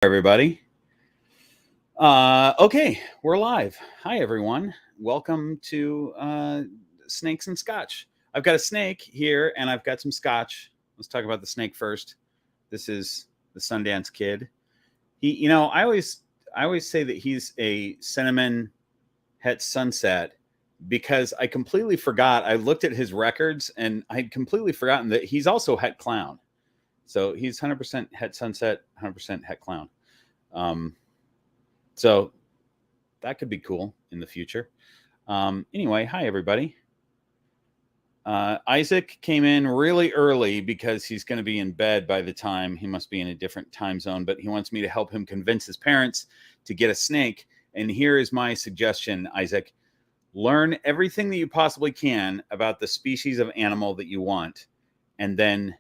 Everybody. Okay, we're live. Hi, everyone. Welcome to Snakes and Scotch. I've got a snake here, and I've got some scotch. Let's talk about the snake first. This is the Sundance Kid. I always say that he's a cinnamon het sunset because I completely forgot. I looked at his records, and I'd completely forgotten that he's also het clown. So he's 100% het sunset, 100% het clown. So that could be cool in the future. Anyway, hi everybody. Isaac came in really early because he's going to be in bed by the time. He must be in a different time zone, but he wants me to help him convince his parents to get a snake. And here is my suggestion, Isaac. Learn everything that you possibly can about the species of animal that you want, and then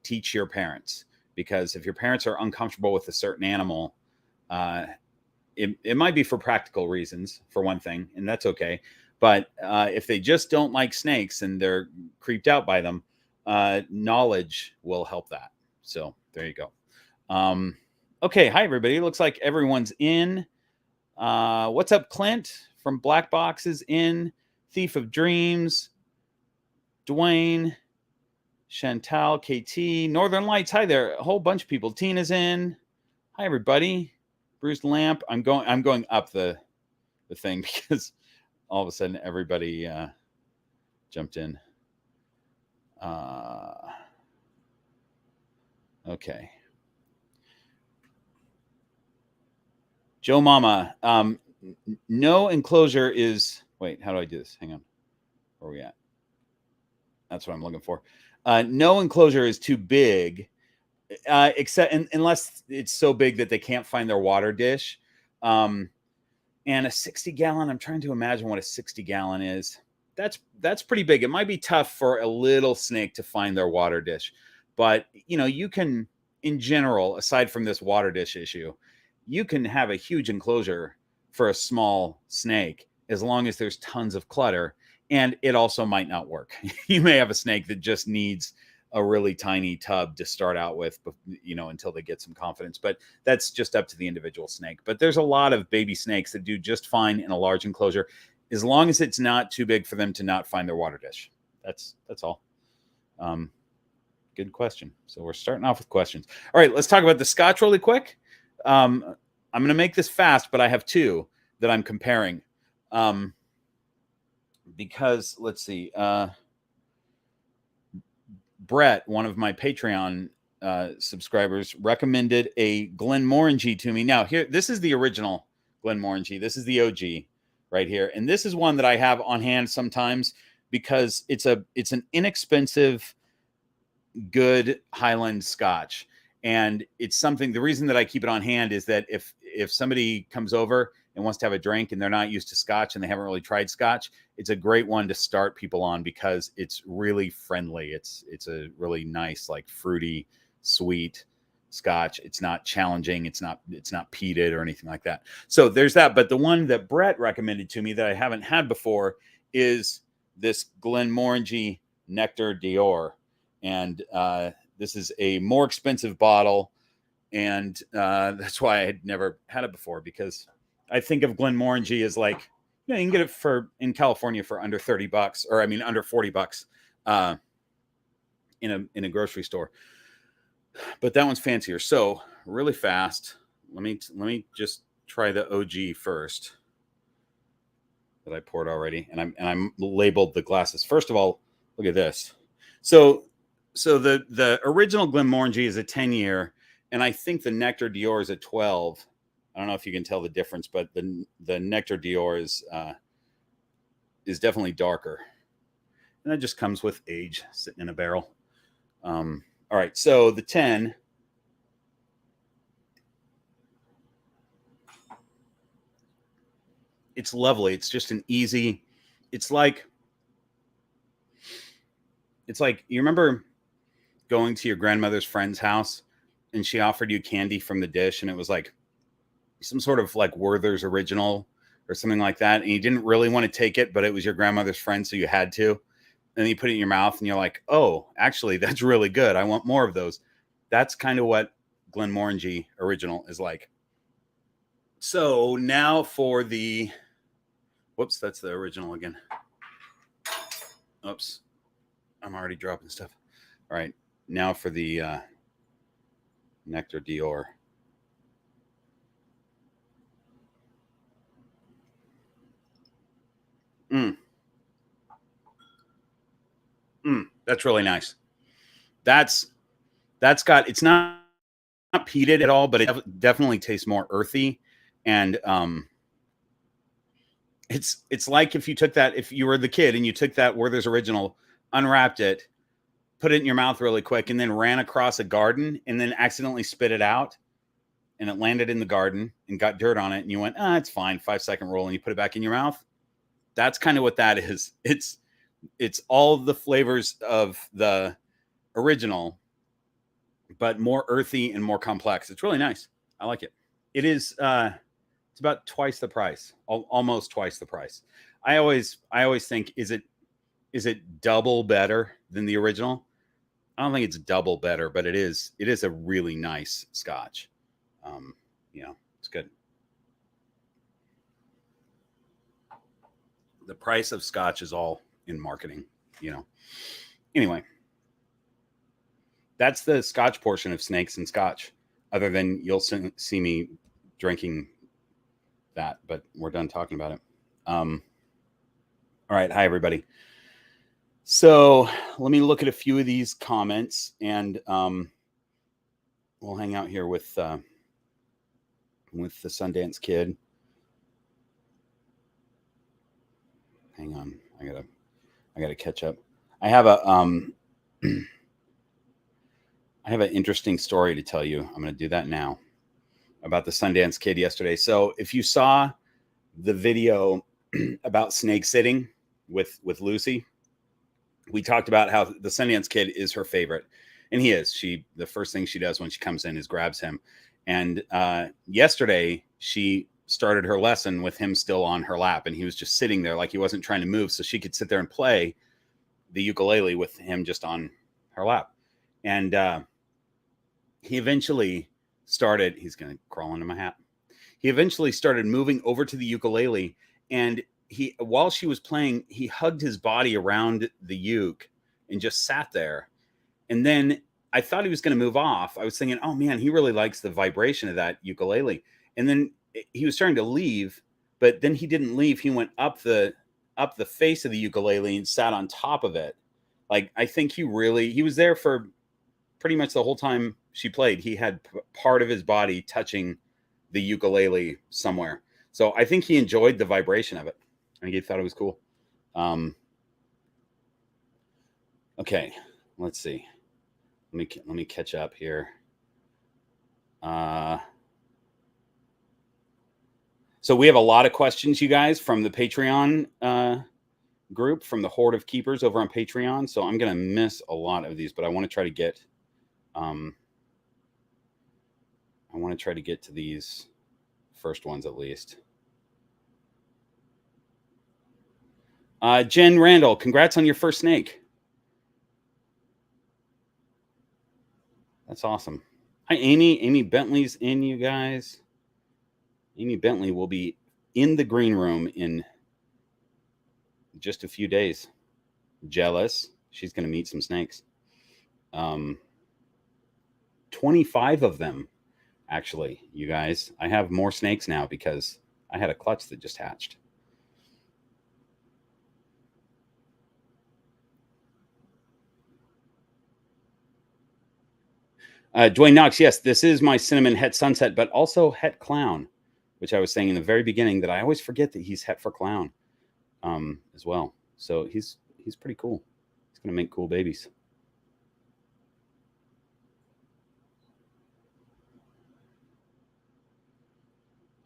teach your parents. Because if your parents are uncomfortable with a certain animal, it might be for practical reasons, for one thing, and that's okay. But if they just don't like snakes and they're creeped out by them, knowledge will help that. So there you go. Okay, hi everybody. Looks like everyone's in. What's up, Clint from Black Box is in. Thief of Dreams, Dwayne, Chantal, KT, Northern Lights. Hi there. A whole bunch of people. Tina's in. Hi everybody. Bruce Lamp. I'm going up the thing because all of a sudden everybody jumped in. Okay. Joe Mama. No enclosure is. Wait, how do I do this? Hang on. Where are we at? That's what I'm looking for. No enclosure is too big, except unless it's so big that they can't find their water dish. And a 60-gallon, I'm trying to imagine what a 60-gallon is. That's pretty big. It might be tough for a little snake to find their water dish. But, you can, in general, aside from this water dish issue, you can have a huge enclosure for a small snake as long as there's tons of clutter. And it also might not work. You may have a snake that just needs a really tiny tub to start out with, until they get some confidence. But that's just up to the individual snake. But there's a lot of baby snakes that do just fine in a large enclosure, as long as it's not too big for them to not find their water dish. That's all. Good question. So we're starting off with questions. All right, let's talk about the scotch really quick. I'm going to make this fast, but I have two that I'm comparing. Because let's see, Brett, one of my Patreon subscribers, recommended a Glenmorangie to me. Now, this is the original Glenmorangie. This is the OG right here. And this is one that I have on hand sometimes because it's an inexpensive, good Highland Scotch. And it's something, the reason that I keep it on hand is that if somebody comes over and wants to have a drink and they're not used to scotch and they haven't really tried scotch, it's a great one to start people on because it's really friendly. It's a really nice, like fruity, sweet scotch. It's not challenging. It's not peated or anything like that. So there's that. But the one that Brett recommended to me that I haven't had before is this Glenmorangie Nectar Dior. And this is a more expensive bottle. And that's why I had never had it before, because I think of Glenmorangie as like, you can get it in California for under $30, or under $40 in a grocery store. But that one's fancier. So really fast, let me just try the OG first that I poured already, and I'm labeled the glasses. First of all, look at this. So the original Glenmorangie is a 10-year, and I think the Nectar Dior is a 12. I don't know if you can tell the difference, but the Nectar Dior is definitely darker. And that just comes with age sitting in a barrel. All right, so the 10. It's lovely. It's just an easy, it's like, you remember going to your grandmother's friend's house and she offered you candy from the dish, and it was like some sort of like Werther's Original or something like that, and you didn't really want to take it, but it was your grandmother's friend, so you had to. And then you put it in your mouth and you're like, oh, actually, that's really good. I want more of those. That's kind of what Glenmorangie original is like. So now for the, whoops, that's the original again. Oops, I'm already dropping stuff. All right, now for the Nectar Dior. That's really nice. That's got, it's not peated at all, but it definitely tastes more earthy. And it's like if you took that, if you were the kid and you took that Werther's original, unwrapped it, put it in your mouth really quick, and then ran across a garden and then accidentally spit it out, and it landed in the garden and got dirt on it, and you went, it's fine, 5-second rule, and you put it back in your mouth. That's kind of what that is. It's all the flavors of the original, but more earthy and more complex. It's really nice. I like it. It is it's about twice the price, almost twice the price. I always think, is it double better than the original? I don't think it's double better, but it is a really nice Scotch. It's good. The price of Scotch is all in marketing, Anyway, that's the Scotch portion of Snakes and Scotch. Other than you'll see me drinking that, but we're done talking about it. All right, hi everybody. So let me look at a few of these comments, and we'll hang out here with the Sundance Kid. Hang on, I gotta catch up. I have an interesting story to tell you. I'm going to do that now about the Sundance Kid yesterday. So if you saw the video about snake sitting with Lucy, we talked about how the Sundance Kid is her favorite, and he is. The first thing she does when she comes in is grabs him. And yesterday she started her lesson with him still on her lap, and he was just sitting there like he wasn't trying to move, so she could sit there and play the ukulele with him just on her lap. And he eventually started, he's going to crawl into my hat. He eventually started moving over to the ukulele, and while she was playing, he hugged his body around the uke and just sat there. And then I thought he was going to move off. I was thinking, oh man, he really likes the vibration of that ukulele. And then he was starting to leave, but then he didn't leave. He went up the face of the ukulele and sat on top of it. Like, I think he was there for pretty much the whole time she played. He had part of his body touching the ukulele somewhere. So I think he enjoyed the vibration of it. I think he thought it was cool. Okay, let's see. Let me catch up here. So we have a lot of questions, you guys, from the Patreon group, from the Horde of Keepers over on Patreon. So I'm going to miss a lot of these, but I want to try to get to these first ones at least. Jen Randall, congrats on your first snake. That's awesome. Hi, Amy. Amy Bentley's in, you guys. Amy Bentley will be in the green room in just a few days. Jealous. She's going to meet some snakes. 25 of them, actually, you guys. I have more snakes now because I had a clutch that just hatched. Dwayne Knox, yes, this is my cinnamon het sunset, but also het clown, which I was saying in the very beginning that I always forget that he's het for clown as well. So he's pretty cool. He's going to make cool babies.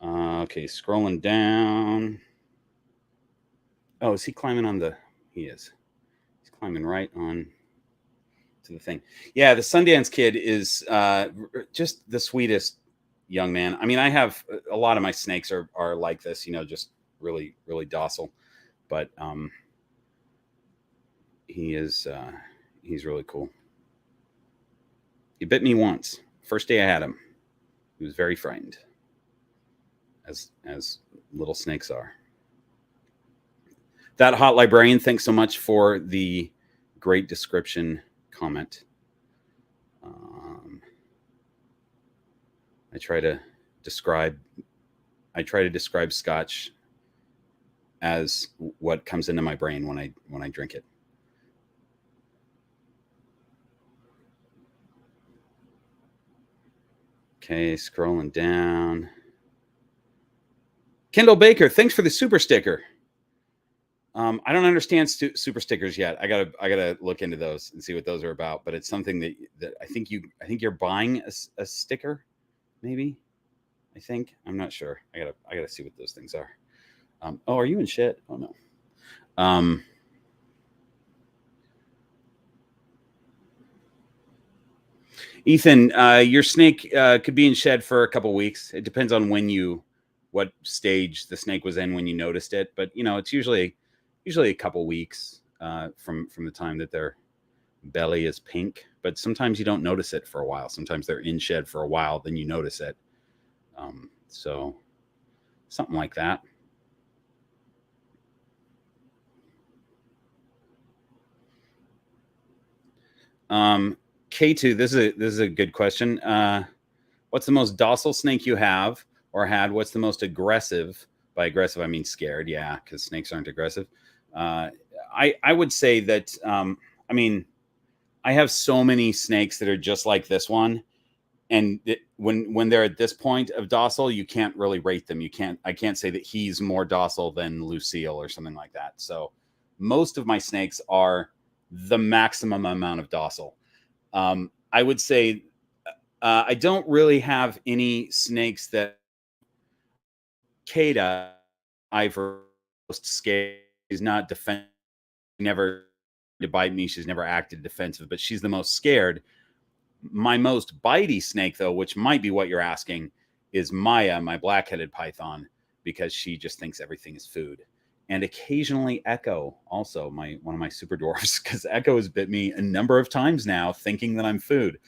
Okay, scrolling down. Oh, is he climbing on the... He is. He's climbing right on to the thing. Yeah, the Sundance Kid is just the sweetest young man. I mean, I have a lot of my snakes are like this, just really, really docile. But he's really cool. He bit me once. First day I had him, he was very frightened, as little snakes are. That Hot Librarian, thanks so much for the great description comment. I try to describe Scotch as what comes into my brain when I drink it. Okay, scrolling down. Kendall Baker, thanks for the super sticker. I don't understand super stickers yet. I gotta look into those and see what those are about. But it's something that I think you're buying a sticker, maybe. I'm not sure. I gotta see what those things are. Oh, are you in shit? Oh no. Ethan, your snake could be in shed for a couple weeks. It depends on what stage the snake was in when you noticed it. But it's usually a couple weeks from the time that their belly is pink. But sometimes you don't notice it for a while. Sometimes they're in shed for a while, then you notice it. So something like that. K2, this is a good question. What's the most docile snake you have or had? What's the most aggressive? By aggressive, I mean scared. Yeah, because snakes aren't aggressive. I would say that. I have so many snakes that are just like this one, and when they're at this point of docile, you can't really rate them. I can't say that he's more docile than Lucille or something like that. So most of my snakes are the maximum amount of docile. I would say I don't really have any snakes that Kada I've most scared. She's not defensive, never to bite me. She's never acted defensive, but she's the most scared. My most bitey snake, though, which might be what you're asking, is Maya, my black-headed python, because she just thinks everything is food. And occasionally Echo, also one of my super dwarfs, because Echo has bit me a number of times now, thinking that I'm food.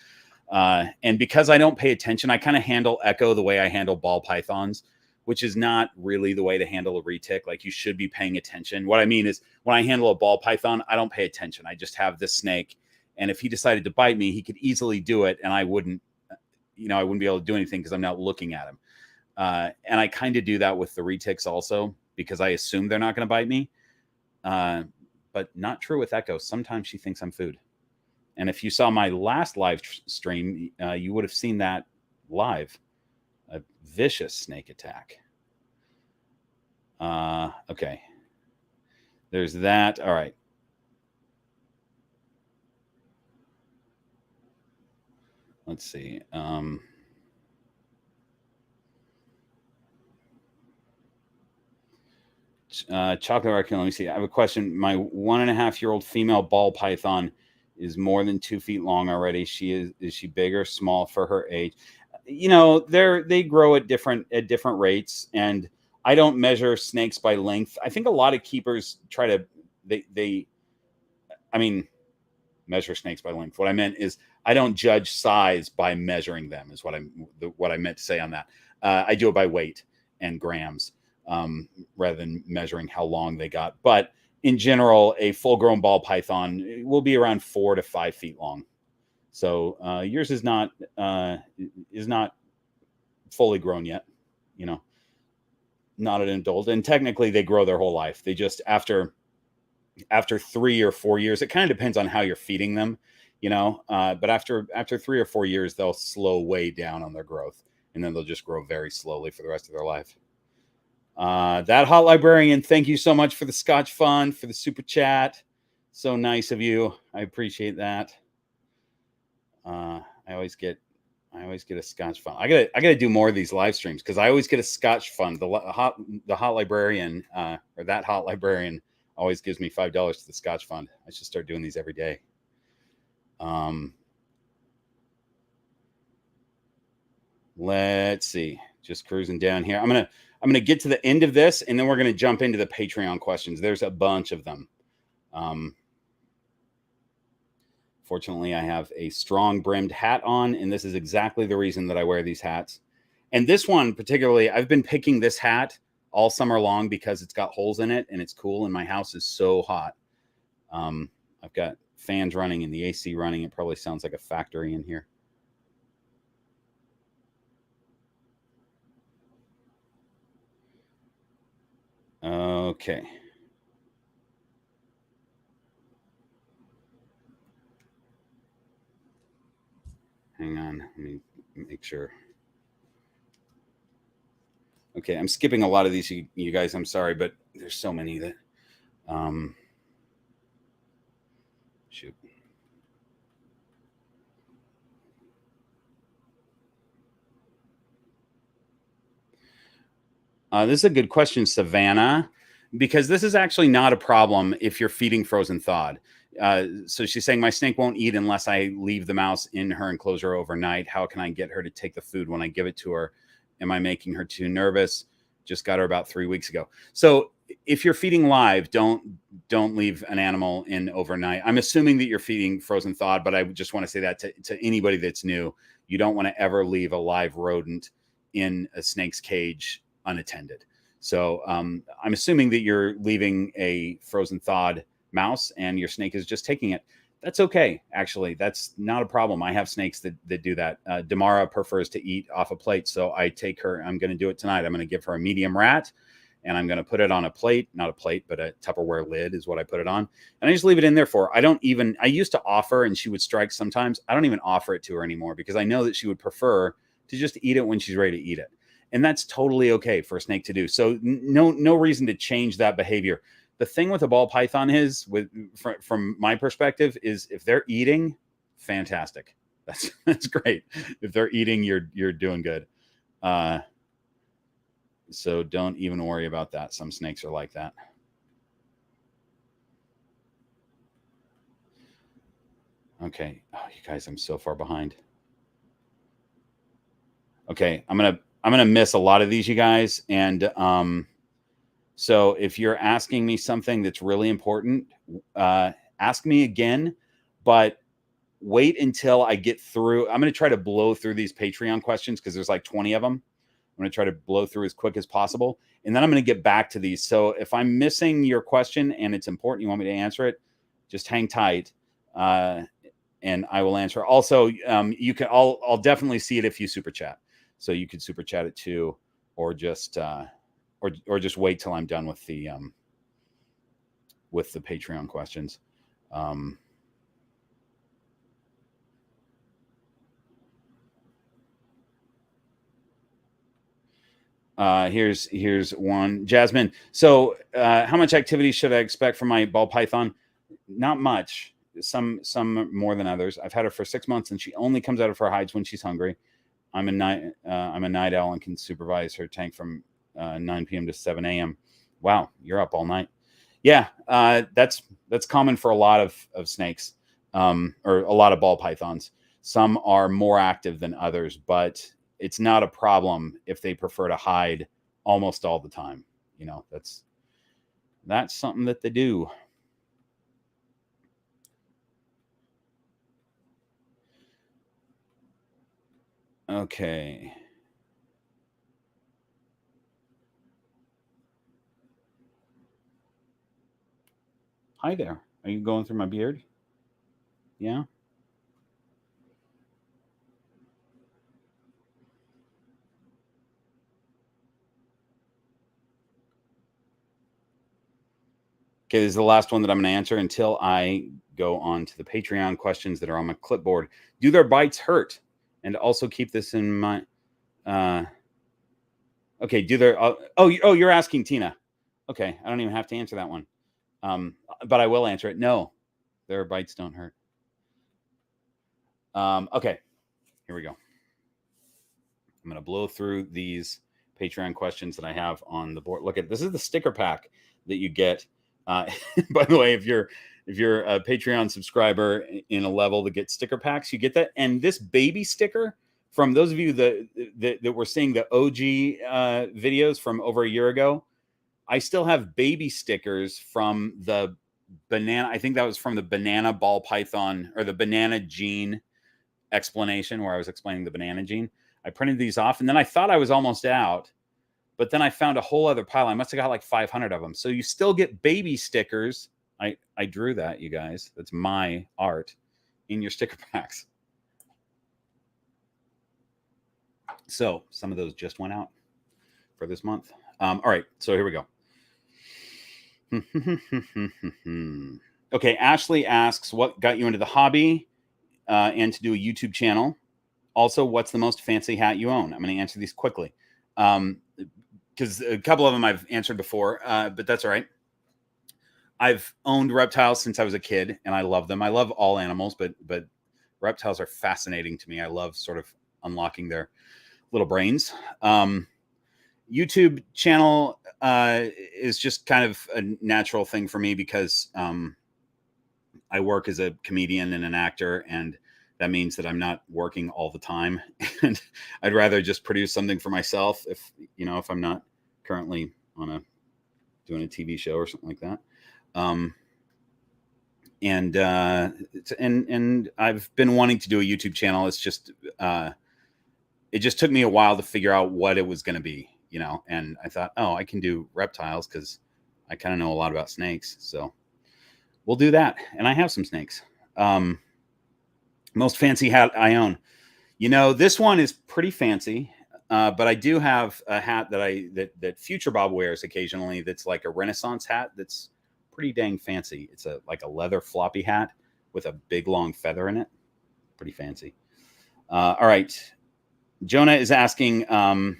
And because I don't pay attention, I kind of handle Echo the way I handle ball pythons, which is not really the way to handle a retic. Like, you should be paying attention. What I mean is, when I handle a ball python, I don't pay attention. I just have this snake, and if he decided to bite me, he could easily do it, and I wouldn't be able to do anything because I'm not looking at him. And I kind of do that with the retics also, because I assume they're not going to bite me. But not true with Echo. Sometimes she thinks I'm food. And if you saw my last live stream, you would have seen that live. A vicious snake attack. Okay. There's that. All right. Let's see. Chocolate raccoon. Let me see. I have a question. My 1.5-year-old female ball python is more than 2 feet long already. Is she big or small for her age? They grow at different rates, and I don't measure snakes by length. I think a lot of keepers try to measure snakes by length. What I meant is, I don't judge size by measuring them, is what I meant to say on that. I do it by weight and grams, rather than measuring how long they got. But in general, a full-grown ball python will be around 4 to 5 feet long. So yours is not fully grown yet, not an adult. And technically, they grow their whole life. They just after 3 or 4 years, it kind of depends on how you're feeding them, but after 3 or 4 years, they'll slow way down on their growth, and then they'll just grow very slowly for the rest of their life. That Hot Librarian, thank you so much for the Scotch Fund, for the super chat. So nice of you. I appreciate that. I always get a Scotch Fund. I gotta do more of these live streams, because I always get a Scotch Fund. The Hot Librarian, or that Hot Librarian, always gives me $5 to the Scotch Fund. I should start doing these every day. Let's see. Just cruising down here. I'm gonna get to the end of this, and then we're gonna jump into the Patreon questions. There's a bunch of them. Fortunately, I have a strong brimmed hat on, and this is exactly the reason that I wear these hats. And this one particularly, I've been picking this hat all summer long because it's got holes in it and it's cool, and my house is so hot. I've got fans running and the AC running. It probably sounds like a factory in here. Okay. Hang on, let me make sure. Okay, I'm skipping a lot of these, you guys. I'm sorry, but there's so many that, shoot. This is a good question, Savannah, because this is actually not a problem if you're feeding frozen thawed. So she's saying, my snake won't eat unless I leave the mouse in her enclosure overnight. How can I get her to take the food when I give it to her? Am I making her too nervous? Just got her about 3 weeks ago. So if you're feeding live, don't leave an animal in overnight. I'm assuming that you're feeding frozen thawed, but I just want to say that to anybody that's new. You don't want to ever leave a live rodent in a snake's cage unattended. So I'm assuming that you're leaving a frozen thawed mouse and your snake is just taking it. That's okay. Actually, that's not a problem. I have snakes that do that. Damara prefers to eat off a plate. So I take her, I'm going to do it tonight. I'm going to give her a medium rat and I'm going to put it on a plate, not a plate, but a Tupperware lid is what I put it on. And I just leave it in there for her. I used to offer, and she would strike sometimes. I don't even offer it to her anymore because I know that she would prefer to just eat it when she's ready to eat it. And that's totally okay for a snake to do. So no reason to change that behavior. The thing with a ball python is, from my perspective, is if they're eating, fantastic. That's great. If they're eating, you're doing good. So don't even worry about that. Some snakes are like that. Okay. Oh, you guys, I'm so far behind. Okay, I'm gonna miss a lot of these, you guys, and so if you're asking me something that's really important, ask me again, but wait until I get through. I'm going to try to blow through these Patreon questions because there's like 20 of them. I'm going to try to blow through as quick as possible, and then I'm going to get back to these. So if I'm missing your question and it's important, you want me to answer it, just hang tight, and I will answer. Also, you can. I'll definitely see it if you super chat. So you could super chat it too, or just just wait till I'm done with the Patreon questions. Here's one, Jasmine. So how much activity should I expect from my ball python? Not much. Some more than others. I've had her for 6 months, and she only comes out of her hides when she's hungry. I'm a night owl and can supervise her tank from 9 p.m. to 7 a.m. Wow, you're up all night. Yeah, that's common for a lot of snakes, or a lot of ball pythons. Some are more active than others, but it's not a problem if they prefer to hide almost all the time. You know, that's something that they do. Okay. Hi there. Are you going through my beard? Yeah. Okay, this is the last one that I'm going to answer until I go on to the Patreon questions that are on my clipboard. Do their bites hurt? And also keep this in mind. Okay, do their you're asking Tina. Okay, I don't even have to answer that one. But I will answer it. No, their bites don't hurt. Okay, here we go. I'm going to blow through these Patreon questions that I have on the board. Look at this is the sticker pack that you get. By the way, if you're a Patreon subscriber in a level that gets sticker packs, you get that. And this baby sticker, from those of you that were seeing the OG videos from over a year ago, I still have baby stickers from the banana. I think that was from the banana ball python or the banana gene explanation where I was explaining the banana gene. I printed these off and then I thought I was almost out, but then I found a whole other pile. I must have got like 500 of them. So you still get baby stickers. I drew that, you guys. That's my art in your sticker packs. So some of those just went out for this month. All right, so here we go. Okay, Ashley asks, what got you into the hobby and to do a YouTube channel? Also, what's the most fancy hat you own? I'm going to answer these quickly because a couple of them I've answered before, but that's all right. I've owned reptiles since I was a kid, and I love them. I love all animals, but reptiles are fascinating to me. I love sort of unlocking their little brains. YouTube channel is just kind of a natural thing for me because I work as a comedian and an actor, and that means that I'm not working all the time. And I'd rather just produce something for myself if I'm not currently doing a TV show or something like that. And I've been wanting to do a YouTube channel. It's just it just took me a while to figure out what it was going to be, and I thought, oh, I can do reptiles because I kind of know a lot about snakes. So we'll do that. And I have some snakes. Most fancy hat I own. This one is pretty fancy, but I do have a hat that Future Bob wears occasionally. That's like a Renaissance hat. That's pretty dang fancy. It's like a leather floppy hat with a big long feather in it. Pretty fancy. All right. Jonah is asking, so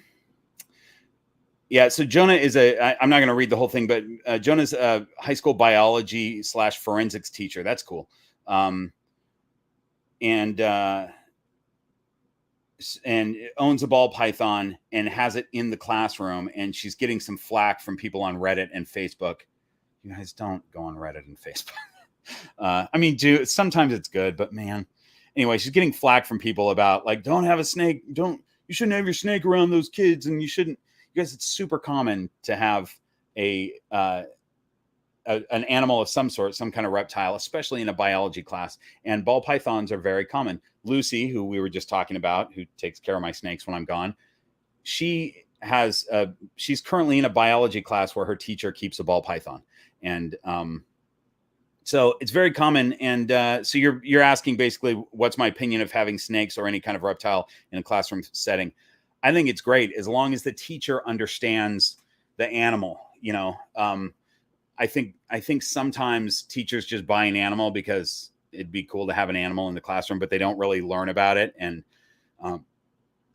Jonah is I'm not going to read the whole thing, but Jonah's a high school biology / forensics teacher. That's cool. And owns a ball python and has it in the classroom. And she's getting some flack from people on Reddit and Facebook. You guys don't go on Reddit and Facebook. Sometimes it's good, but man, anyway, she's getting flack from people about like, don't have a snake. You shouldn't have your snake around those kids. And you shouldn't, you guys, it's super common to have an animal of some sort, some kind of reptile, especially in a biology class. And ball pythons are very common. Lucy, who we were just talking about, who takes care of my snakes when I'm gone, she's currently in a biology class where her teacher keeps a ball python. And so it's very common. And so you're asking basically what's my opinion of having snakes or any kind of reptile in a classroom setting. I think it's great as long as the teacher understands the animal. I think sometimes teachers just buy an animal because it'd be cool to have an animal in the classroom, but they don't really learn about it. And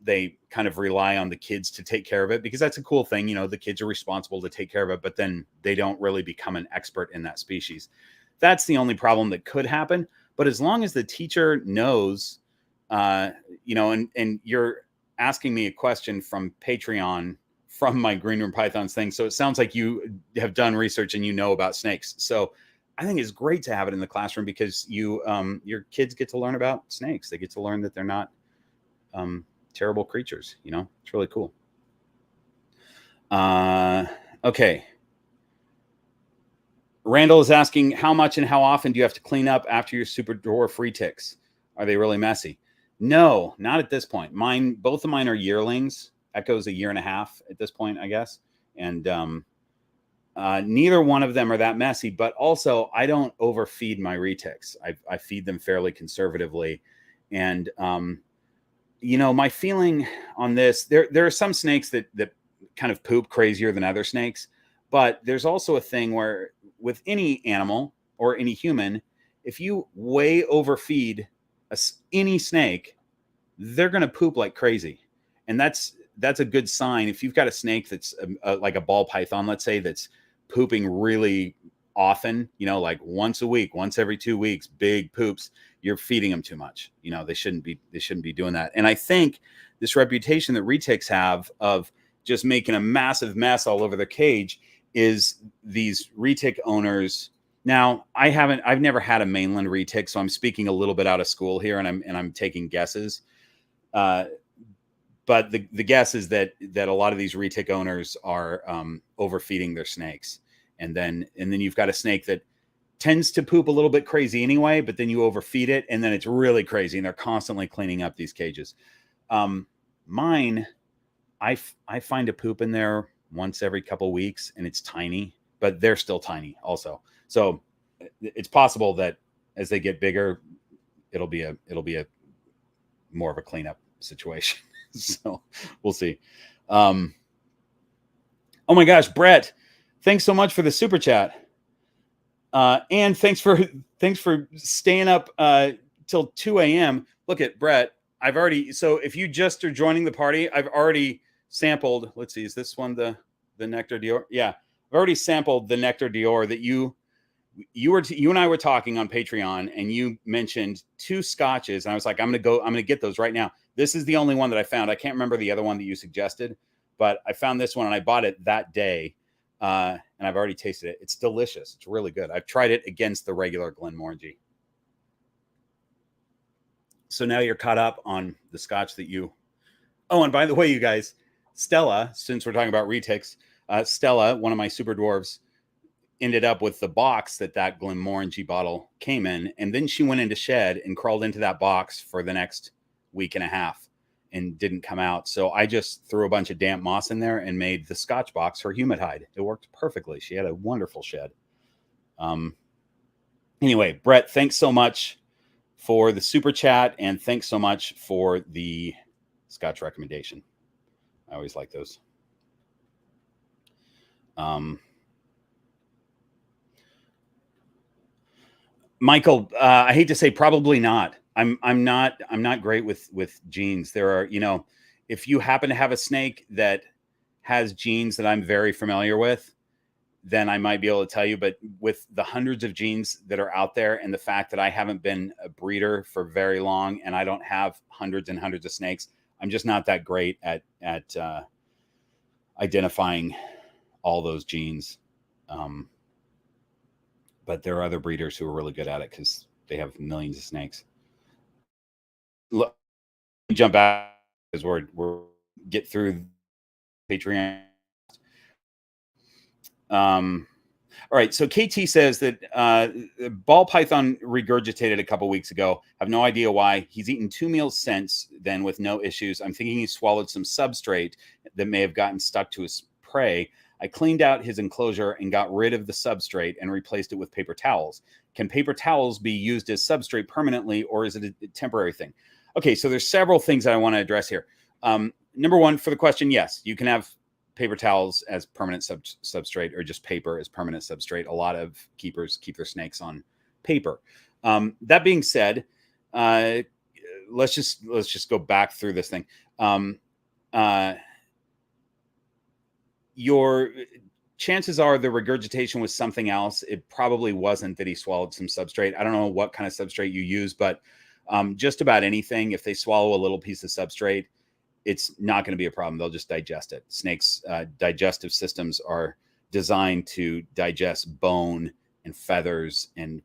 they kind of rely on the kids to take care of it because that's a cool thing. The kids are responsible to take care of it, but then they don't really become an expert in that species. That's the only problem that could happen. But as long as the teacher knows, and you're asking me a question from Patreon from my Green Room Pythons thing. So it sounds like you have done research and you know about snakes. So I think it's great to have it in the classroom because your kids get to learn about snakes. They get to learn that they're not terrible creatures. It's really cool. Okay. Randall is asking, how much and how often do you have to clean up after your super dwarf retics? Are they really messy? No, not at this point. Both of mine are yearlings. Echo's 1.5 years at this point, I guess. And neither one of them are that messy, but also I don't overfeed my retics. I feed them fairly conservatively. And, my feeling on this, there are some snakes that kind of poop crazier than other snakes, but there's also a thing where with any animal or any human, if you way overfeed any snake, they're going to poop like crazy. And that's a good sign. If you've got a snake that's like a ball python, let's say, that's pooping really often, like once a week, once every 2 weeks, big poops, you're feeding them too much. They shouldn't be doing that. And I think this reputation that retics have of just making a massive mess all over the cage is these retic owners. Now, I've never had a mainland retic, so I'm speaking a little bit out of school here, and I'm taking guesses. But the guess is that a lot of these retic owners are overfeeding their snakes, and then you've got a snake that tends to poop a little bit crazy anyway, but then you overfeed it and then it's really crazy and they're constantly cleaning up these cages. Mine, I find a poop in there once every couple of weeks and it's tiny, but they're still tiny also. So it's possible that as they get bigger, it'll be a more of a cleanup situation. So we'll see. Oh my gosh, Brett, thanks so much for the super chat. And thanks for staying up till 2 a.m. Look at Brett. I've already, so if you just are joining the party, I've already sampled. Let's see, is this one the Nectar Dior? Yeah, I've already sampled the Nectar Dior that you and I were talking on Patreon, and you mentioned 2 scotches, and I was like, I'm gonna get those right now. This is the only one that I found. I can't remember the other one that you suggested, but I found this one and I bought it that day. And I've already tasted it. It's delicious. It's really good. I've tried it against the regular Glenmorangie. So now you're caught up on the scotch that you... Oh, and by the way, you guys, Stella, since we're talking about retics, Stella, one of my super dwarves, ended up with the box that Glenmorangie bottle came in. And then she went into shed and crawled into that box for the next week and a half and didn't come out. So I just threw a bunch of damp moss in there and made the Scotch box her humid hide. It worked perfectly. She had a wonderful shed. Anyway, Brett, thanks so much for the super chat, and thanks so much for the Scotch recommendation. I always like those. Michael, I hate to say, probably not. I'm not great with genes. There are, if you happen to have a snake that has genes that I'm very familiar with, then I might be able to tell you. But with the hundreds of genes that are out there, and the fact that I haven't been a breeder for very long, and I don't have hundreds and hundreds of snakes, I'm just not that great at identifying all those genes. But there are other breeders who are really good at it because they have millions of snakes. Look, jump out because we're get through Patreon. All right, so KT says that ball python regurgitated a couple weeks ago. Have no idea why. He's eaten 2 meals since then with no issues. I'm thinking he swallowed some substrate that may have gotten stuck to his prey. I cleaned out his enclosure and got rid of the substrate and replaced it with paper towels. Can paper towels be used as substrate permanently, or is it a temporary thing? Okay, so there's several things that I want to address here. Number one, for the question, yes, you can have paper towels as permanent substrate, or just paper as permanent substrate. A lot of keepers keep their snakes on paper. That being said, let's just go back through this thing. Your chances are the regurgitation was something else. It probably wasn't that he swallowed some substrate. I don't know what kind of substrate you use, but just about anything, if they swallow a little piece of substrate, it's not going to be a problem. They'll just digest it. Snakes' digestive systems are designed to digest bone and feathers and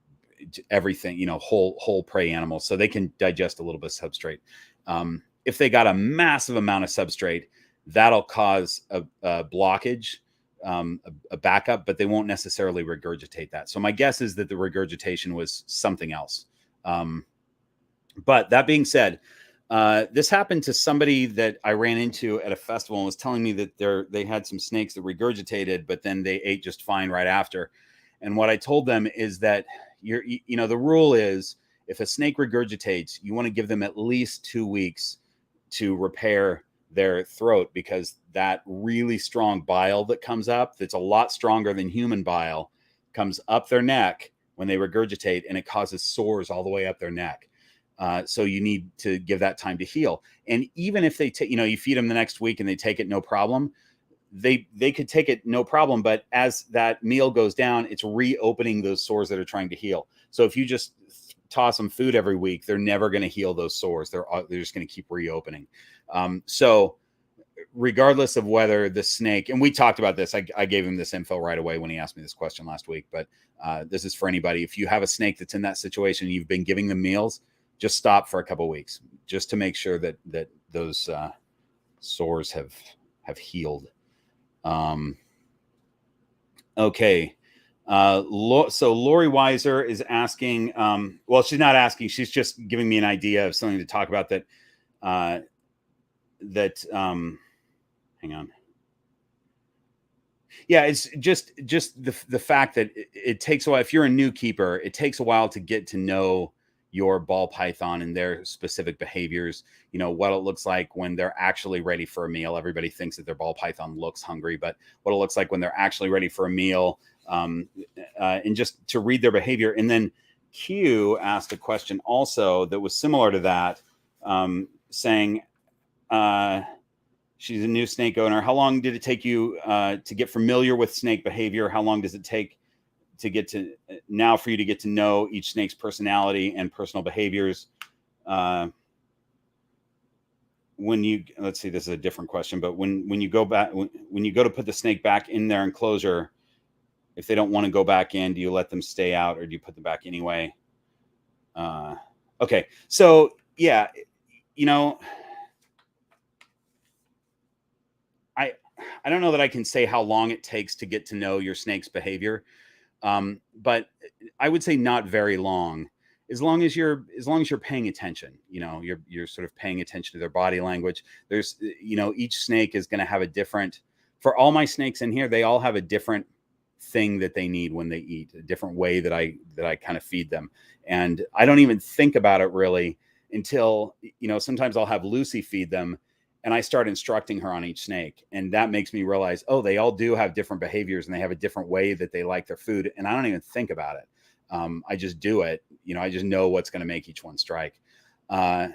everything, whole prey animals. So they can digest a little bit of substrate. If they got a massive amount of substrate, that'll cause a blockage, a backup, but they won't necessarily regurgitate that. So my guess is that the regurgitation was something else. But that being said, this happened to somebody that I ran into at a festival and was telling me that they had some snakes that regurgitated, but then they ate just fine right after. And what I told them is that the rule is, if a snake regurgitates, you want to give them at least 2 weeks to repair their throat, because that really strong bile that comes up, that's a lot stronger than human bile, comes up their neck when they regurgitate, and it causes sores all the way up their neck. So you need to give that time to heal. And even if they take, you feed them the next week and they take it no problem, they could take it no problem. But as that meal goes down, it's reopening those sores that are trying to heal. So if you just toss them food every week, they're never going to heal those sores. They're just going to keep reopening. So regardless of whether the snake, and we talked about this, I gave him this info right away when he asked me this question last week, but this is for anybody. If you have a snake that's in that situation, you've been giving them meals, just stop for a couple of weeks, just to make sure that those sores have healed. Okay. So Lori Weiser is asking, well, she's not asking, she's just giving me an idea of something to talk about that, hang on. Yeah, it's just the fact that it takes a while. If you're a new keeper, it takes a while to get to know your ball python and their specific behaviors. You know, what it looks like when they're actually ready for a meal. Everybody thinks that their ball python looks hungry, but what it looks like when they're actually ready for a meal, and just to read their behavior. And then Q asked a question also that was similar to that, saying, she's a new snake owner. How long did it take you to get familiar with snake behavior? How long does it take to get to now for you to get to know each snake's personality and personal behaviors? When you, let's see, this is a different question, but when you go back, when you go to put the snake back in their enclosure, if they don't want to go back in, do you let them stay out or do you put them back anyway? Okay. So yeah, you know, I don't know that I can say how long it takes to get to know your snake's behavior. But I would say not very long, as long as you're paying attention. You know, you're sort of paying attention to their body language. There's, you know, each snake is going to have a different, for all my snakes in here, they all have a different thing that they need when they eat, a different way that I kind of feed them. And I don't even think about it really until, you know, sometimes I'll have Lucy feed them and I start instructing her on each snake. And that makes me realize, oh, they all do have different behaviors and they have a different way that they like their food. And I don't even think about it. I just do it. You know, I just know what's going to make each one strike. And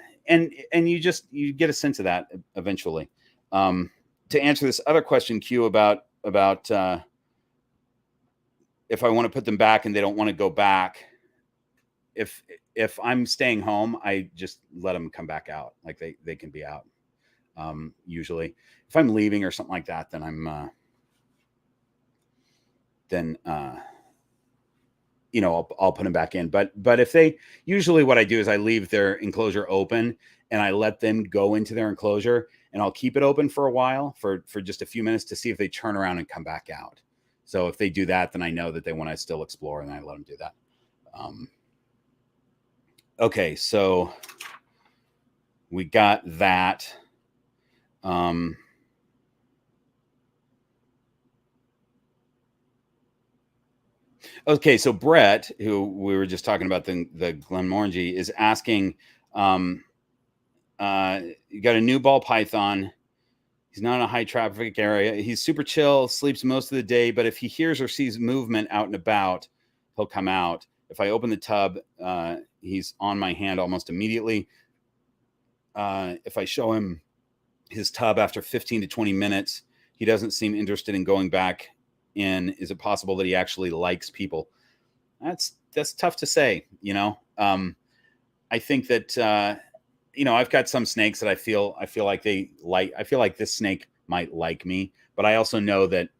you get a sense of that eventually. To answer this other question, Q, about if I want to put them back and they don't want to go back, if I'm staying home, I just let them come back out. Like they can be out. Usually if I'm leaving or something like that, then I'm, you know, I'll put them back in. But if they, usually what I do is I leave their enclosure open and I let them go into their enclosure and I'll keep it open for a while for just a few minutes to see if they turn around and come back out. So if they do that, then I know that they want to still explore and I let them do that. Okay. So we got that. Okay, so Brett, who we were just talking about the Glenmorangie, is asking, you got a new ball python. He's not in a high traffic area. He's super chill, sleeps most of the day, but if he hears or sees movement out and about, he'll come out. If I open the tub, he's on my hand almost immediately. If I show him his tub after 15 to 20 minutes, he doesn't seem interested in going back in. Is it possible that he actually likes people? That's tough to say. You know, I think that, you know, I've got some snakes that I feel like they like, I feel like this snake might like me, but I also know that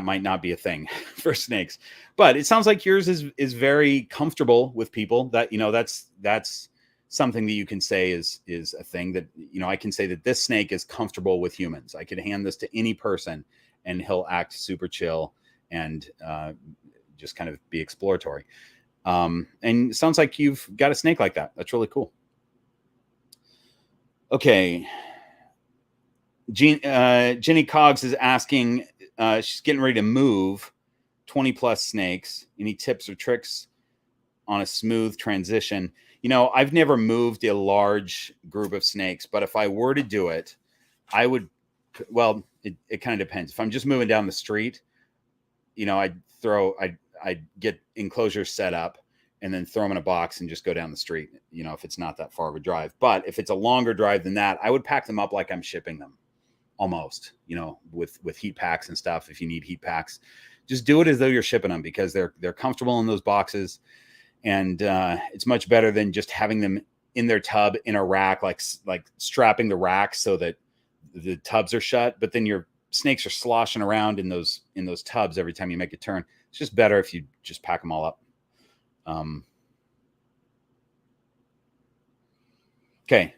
might not be a thing for snakes. But it sounds like yours is very comfortable with people. That, you know, that's something that you can say is a thing that, you know, I can say that this snake is comfortable with humans. I could hand this to any person and he'll act super chill and just kind of be exploratory. And it sounds like you've got a snake like that. That's really cool. Okay. Jenny Coggs is asking, she's getting ready to move 20 plus snakes. Any tips or tricks on a smooth transition? You know, I've never moved a large group of snakes, but if I were to do it, I would, well, it kind of depends. If I'm just moving down the street, you know, I'd get enclosures set up and then throw them in a box and just go down the street, you know, if it's not that far of a drive. But if it's a longer drive than that, I would pack them up like I'm shipping them almost, you know, with heat packs and stuff. If you need heat packs, just do it as though you're shipping them because they're comfortable in those boxes. And it's much better than just having them in their tub in a rack, like strapping the rack so that the tubs are shut, but then your snakes are sloshing around in those tubs every time you make a turn. It's just better if you just pack them all up. Okay.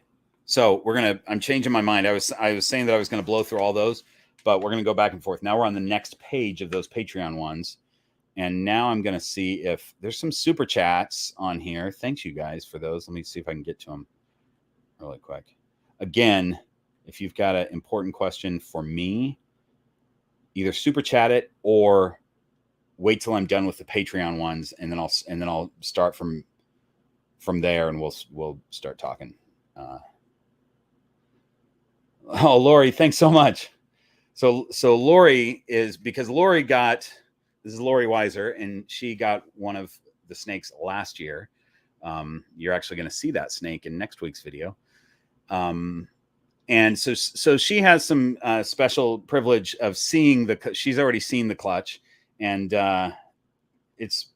So I'm changing my mind. I was saying that I was going to blow through all those, but we're going to go back and forth. Now we're on the next page of those Patreon ones. And now I'm going to see if there's some super chats on here. Thanks, you guys, for those. Let me see if I can get to them really quick. Again, if you've got an important question for me, either super chat it or wait till I'm done with the Patreon ones, and then I'll start from there, and we'll start talking. Oh, Lori, thanks so much. So Lori is, because Lori got, this is Lori Weiser, and she got one of the snakes last year. You're actually going to see that snake in next week's video. And so she has some special privilege of seeing she's already seen the clutch, and it's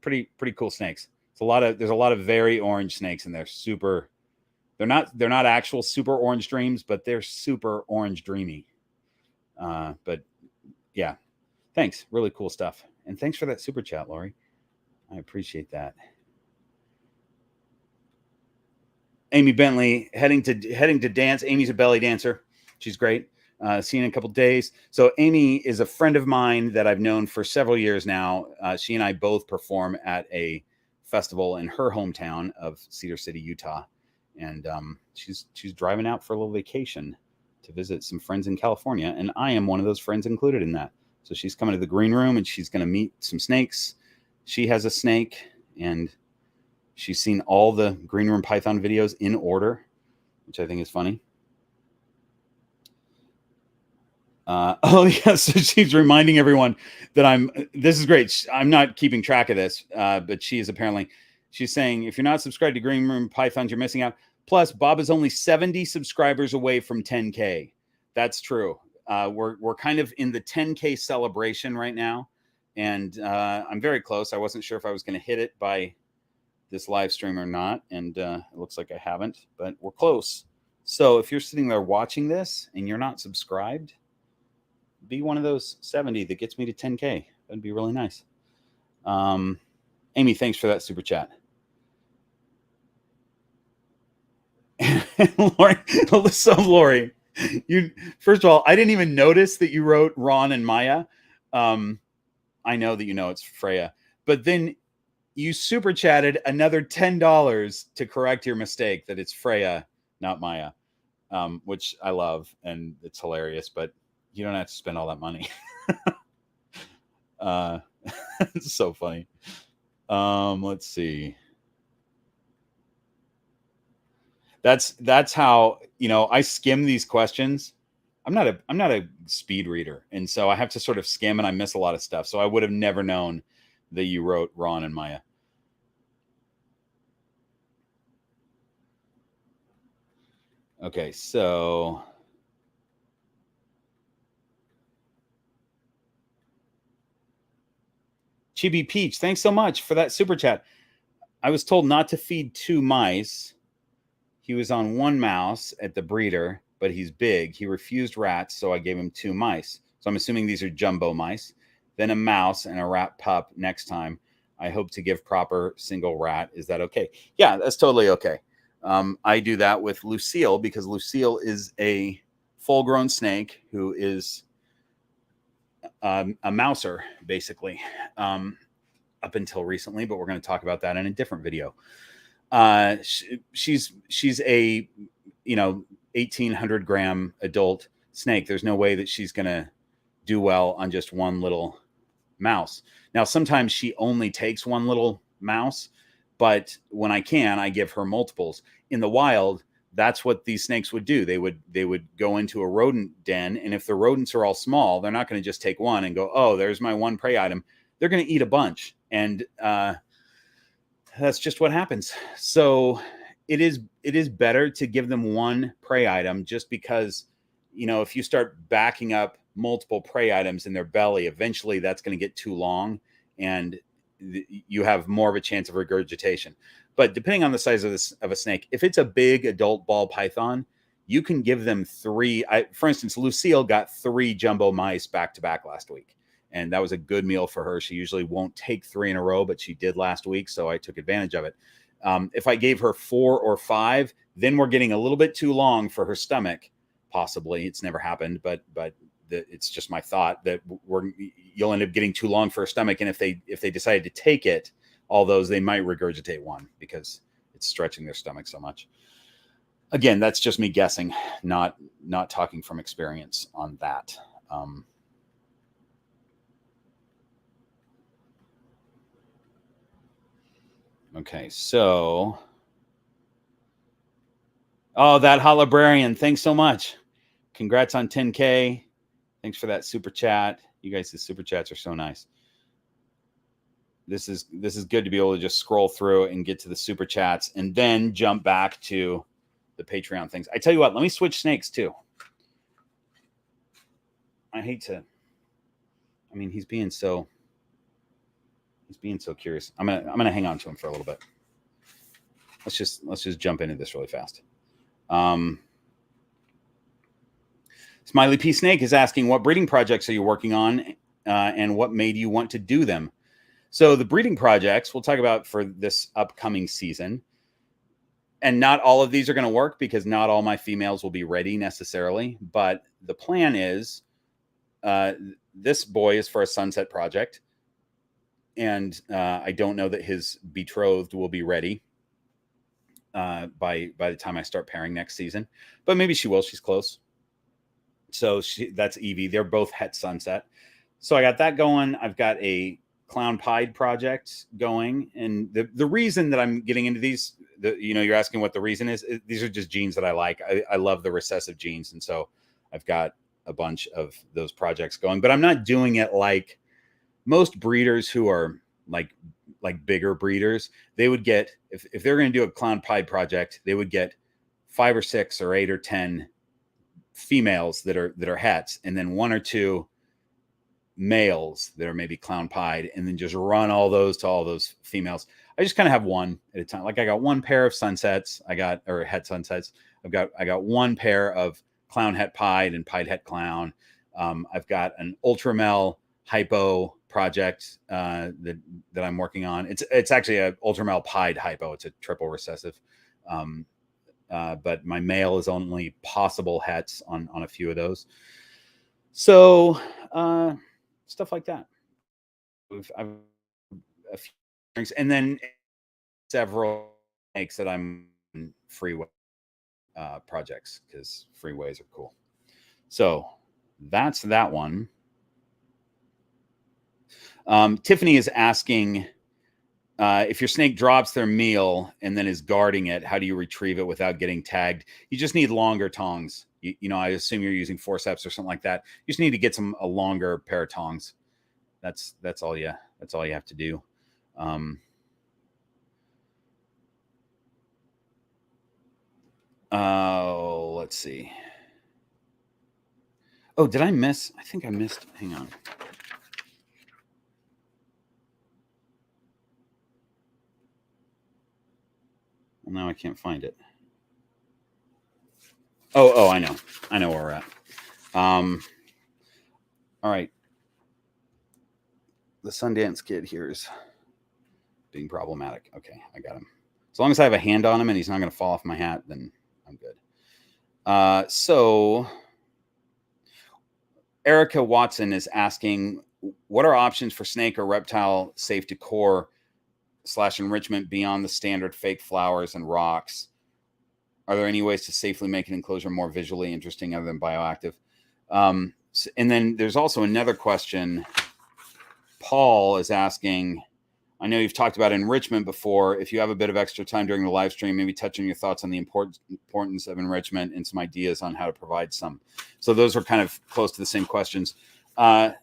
pretty cool snakes. There's a lot of very orange snakes in there. They're not actual super orange dreams, but they're super orange dreamy. But yeah, thanks. Really cool stuff. And thanks for that super chat, Lori. I appreciate that. Amy Bentley heading to dance. Amy's a belly dancer. She's great. Seen in a couple days. So Amy is a friend of mine that I've known for several years now. She and I both perform at a festival in her hometown of Cedar City, Utah. And she's driving out for a little vacation to visit some friends in California. And I am one of those friends included in that. So she's coming to the green room, and she's going to meet some snakes. She has a snake, and she's seen all the green room python videos in order, which I think is funny. Oh yeah, so she's reminding everyone that this is great. I'm not keeping track of this, but she's saying, if you're not subscribed to Green Room Pythons, you're missing out. Plus, Bob is only 70 subscribers away from 10K. That's true. We're kind of in the 10K celebration right now, and I'm very close. I wasn't sure if I was going to hit it by this live stream or not, and it looks like I haven't, but we're close. So if you're sitting there watching this and you're not subscribed, be one of those 70 that gets me to 10K. That'd be really nice. Amy, thanks for that super chat. Lori, first of all, I didn't even notice that you wrote Ron and Maya. I know that you know it's Freya, but then you super chatted another $10 to correct your mistake that it's Freya, not Maya, which I love, and it's hilarious, but you don't have to spend all that money. It's so funny. Let's see. That's how, I skim these questions. I'm not a speed reader, and so I have to sort of skim, and I miss a lot of stuff. So I would have never known that you wrote Ron and Maya. Okay, so Chibi Peach, thanks so much for that super chat. I was told not to feed 2 mice. He was on 1 mouse at the breeder, but he's big. He refused rats, so I gave him 2 mice. So I'm assuming these are jumbo mice. Then a mouse and a rat pup next time. I hope to give proper single rat. Is that okay? Yeah, that's totally okay. I do that with Lucille, because Lucille is a full-grown snake who is a mouser, basically, up until recently, but we're going to talk about that in a different video. She's a 1,800 gram adult snake. There's no way that she's going to do well on just one little mouse. Now, sometimes she only takes one little mouse, but when I can, I give her multiples. In the wild, that's what these snakes would do. They would go into a rodent den, and if the rodents are all small, they're not going to just take one and go, oh, there's my one prey item. They're going to eat a bunch, and that's just what happens. So it is better to give them one prey item, just because, if you start backing up multiple prey items in their belly, eventually that's going to get too long, and you have more of a chance of regurgitation. But depending on the size of a snake, if it's a big adult ball python, you can give them 3. For instance, Lucille got 3 jumbo mice back to back last week, and that was a good meal for her. She usually won't take 3 in a row, but she did last week, so I took advantage of it. If I gave her 4 or 5, then we're getting a little bit too long for her stomach. Possibly, it's never happened, but it's just my thought that you'll end up getting too long for a stomach. And if they decided to take it, all those, they might regurgitate one because it's stretching their stomach so much. Again, that's just me guessing, not talking from experience on that. Okay, so, oh, that hot librarian, thanks so much. Congrats on 10K. Thanks for that super chat. You guys, the super chats are so nice. This is good to be able to just scroll through and get to the super chats and then jump back to the Patreon things. I tell you what, let me switch snakes too. I hate to, I mean, he's being so curious. I'm gonna hang on to him for a little bit. Let's just jump into this really fast. Smiley P Snake is asking, what breeding projects are you working on, and what made you want to do them? So the breeding projects we'll talk about for this upcoming season, and not all of these are going to work because not all my females will be ready necessarily. But the plan is, this boy is for a sunset project, and I don't know that his betrothed will be ready by the time I start pairing next season, but maybe she will. She's close. So that's Evie. They're both het sunset. So I got that going. I've got a clown pied project going. And the reason that I'm getting into these, you're asking what the reason is. These are just genes that I like. I love the recessive genes. And so I've got a bunch of those projects going, but I'm not doing it like most breeders who are like bigger breeders. They would get, if they're going to do a clown pied project, they would get 5 or 6 or 8 or 10 females that are hets, and then 1 or 2 males that are maybe clown pied, and then just run all those to all those females. I just kind of have one at a time. Like I got 1 pair of sunsets, or het sunsets. I got 1 pair of clown het pied and pied het clown. I've got an ultramel hypo project that I'm working on. It's actually a ultramel pied hypo. It's a triple recessive. But my male is only possible hets on a few of those. So stuff like that. I've a few things, and then several snakes that I'm freeway projects, because freeways are cool. So that's that one. Tiffany is asking, if your snake drops their meal and then is guarding it, how do you retrieve it without getting tagged? You just need longer tongs. I assume you're using forceps or something like that. You just need to get a longer pair of tongs. That's all you have to do. Let's see. Oh, did I miss? I think I missed. Hang on. Well, now I can't find it. Oh, I know where we're at. All right. The Sundance Kid here is being problematic. Okay, I got him. As long as I have a hand on him and he's not going to fall off my hat, then I'm good. So Erica Watson is asking, what are options for snake or reptile safe decor / enrichment beyond the standard fake flowers and rocks? Are there any ways to safely make an enclosure more visually interesting other than bioactive? And then there's also another question. Paul is asking, I know you've talked about enrichment before. If you have a bit of extra time during the live stream, maybe touch on your thoughts on the importance of enrichment and some ideas on how to provide some. So those are kind of close to the same questions. I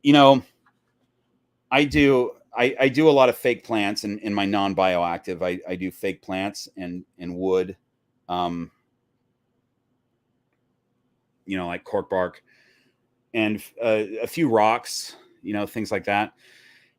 do a lot of fake plants in my non-bioactive. I do fake plants and wood, like cork bark and a few rocks, things like that.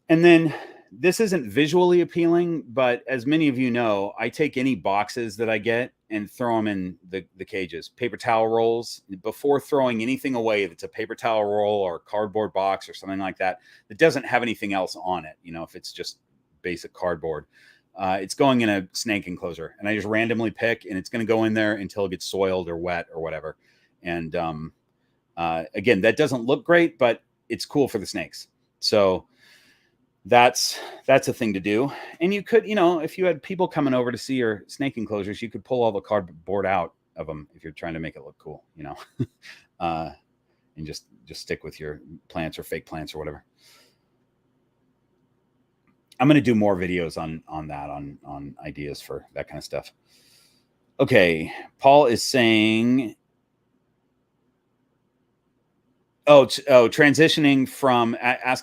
And then this isn't visually appealing, but as many of you know, I take any boxes that I get and throw them in the cages. Paper towel rolls, before throwing anything away that's a paper towel roll or a cardboard box or something like that doesn't have anything else on it. If it's just basic cardboard, it's going in a snake enclosure, and I just randomly pick, and it's going to go in there until it gets soiled or wet or whatever. And Again, that doesn't look great, but it's cool for the snakes. So that's a thing to do. And you could, if you had people coming over to see your snake enclosures, you could pull all the cardboard out of them if you're trying to make it look cool, and just stick with your plants or fake plants or whatever. I'm going to do more videos on that, on ideas for that kind of stuff. Okay. Paul is saying, asking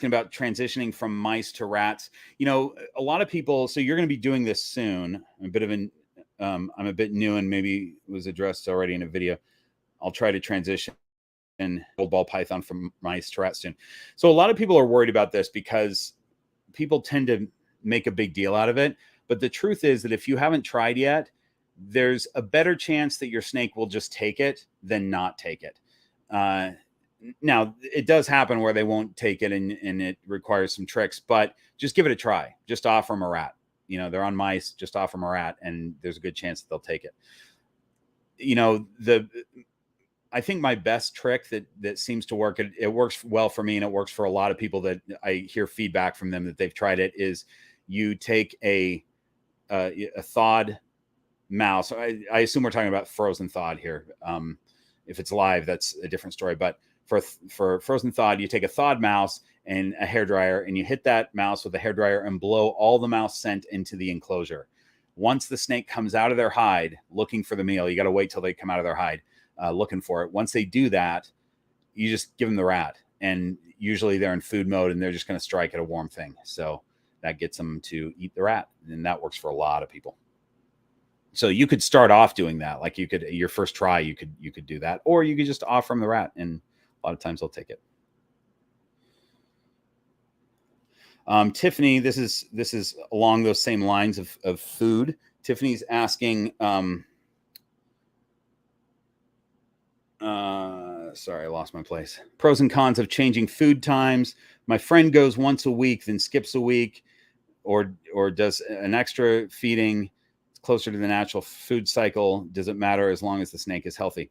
about transitioning from mice to rats. A lot of people, so you're going to be doing this soon. I'm a bit new and maybe was addressed already in a video. I'll try to transition old ball python from mice to rats soon. So a lot of people are worried about this because people tend to make a big deal out of it. But the truth is that if you haven't tried yet, there's a better chance that your snake will just take it than not take it. Now, it does happen where they won't take it and it requires some tricks, but just give it a try. Just offer them a rat. They're on mice, just offer them a rat, and there's a good chance that they'll take it. I think my best trick that seems to work, it works well for me and it works for a lot of people that I hear feedback from them that they've tried it, is you take a thawed mouse. I assume we're talking about frozen thawed here. If it's live, that's a different story. But for frozen thawed, you take a thawed mouse and a hairdryer, and you hit that mouse with a hairdryer and blow all the mouse scent into the enclosure. Once the snake comes out of their hide looking for the meal, you got to wait till they come out of their hide looking for it. Once they do that, you just give them the rat, and usually they're in food mode and they're just going to strike at a warm thing. So that gets them to eat the rat, and that works for a lot of people. So you could start off doing that. Like your first try, you could do that, or you could just offer them the rat, and a lot of times they'll take it. Tiffany, this is along those same lines of food. Tiffany's asking, sorry, I lost my place. Pros and cons of changing food times. My friend goes once a week, then skips a week, or does an extra feeding closer to the natural food cycle. Does it matter as long as the snake is healthy?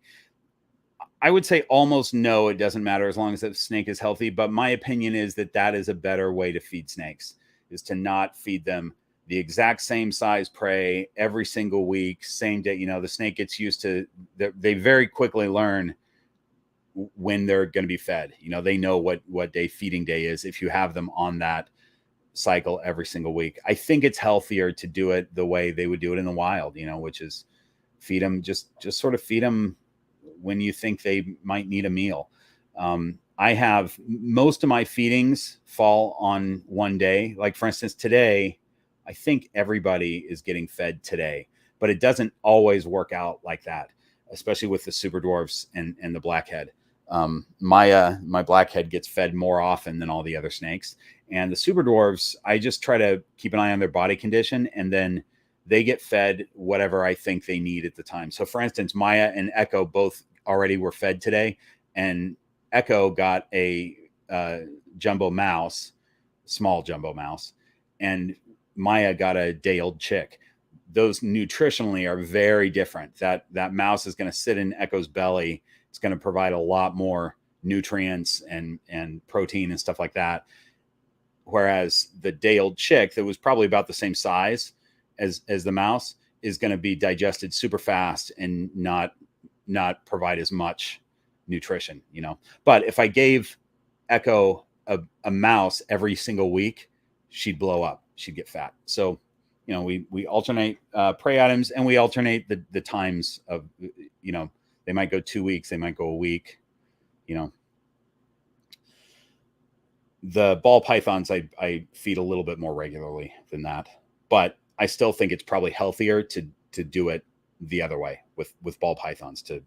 I would say almost no, it doesn't matter as long as the snake is healthy. But my opinion is that is a better way to feed snakes, is to not feed them the exact same size prey every single week, same day. The snake gets used to, they very quickly learn when they're going to be fed. They know what day feeding day is if you have them on that cycle every single week. I think it's healthier to do it the way they would do it in the wild, which is feed them, just sort of feed them when you think they might need a meal. I have most of my feedings fall on one day. Like for instance, today, I think everybody is getting fed today, but it doesn't always work out like that, especially with the super dwarfs and the blackhead. My blackhead gets fed more often than all the other snakes, and the super dwarfs, I just try to keep an eye on their body condition, and then they get fed whatever I think they need at the time. So for instance, Maya and Echo both already were fed today, and Echo got a jumbo mouse, small jumbo mouse, and Maya got a day-old chick. Those nutritionally are very different. That mouse is going to sit in Echo's belly. It's going to provide a lot more nutrients and protein and stuff like that. Whereas the day-old chick that was probably about the same size as the mouse is going to be digested super fast and not provide as much nutrition, But if I gave Echo a mouse every single week, she'd blow up. She'd get fat. So, we alternate prey items, and we alternate the times of, they might go 2 weeks, they might go a week, The ball pythons, I feed a little bit more regularly than that, but I still think it's probably healthier to do it the other way with ball pythons, to,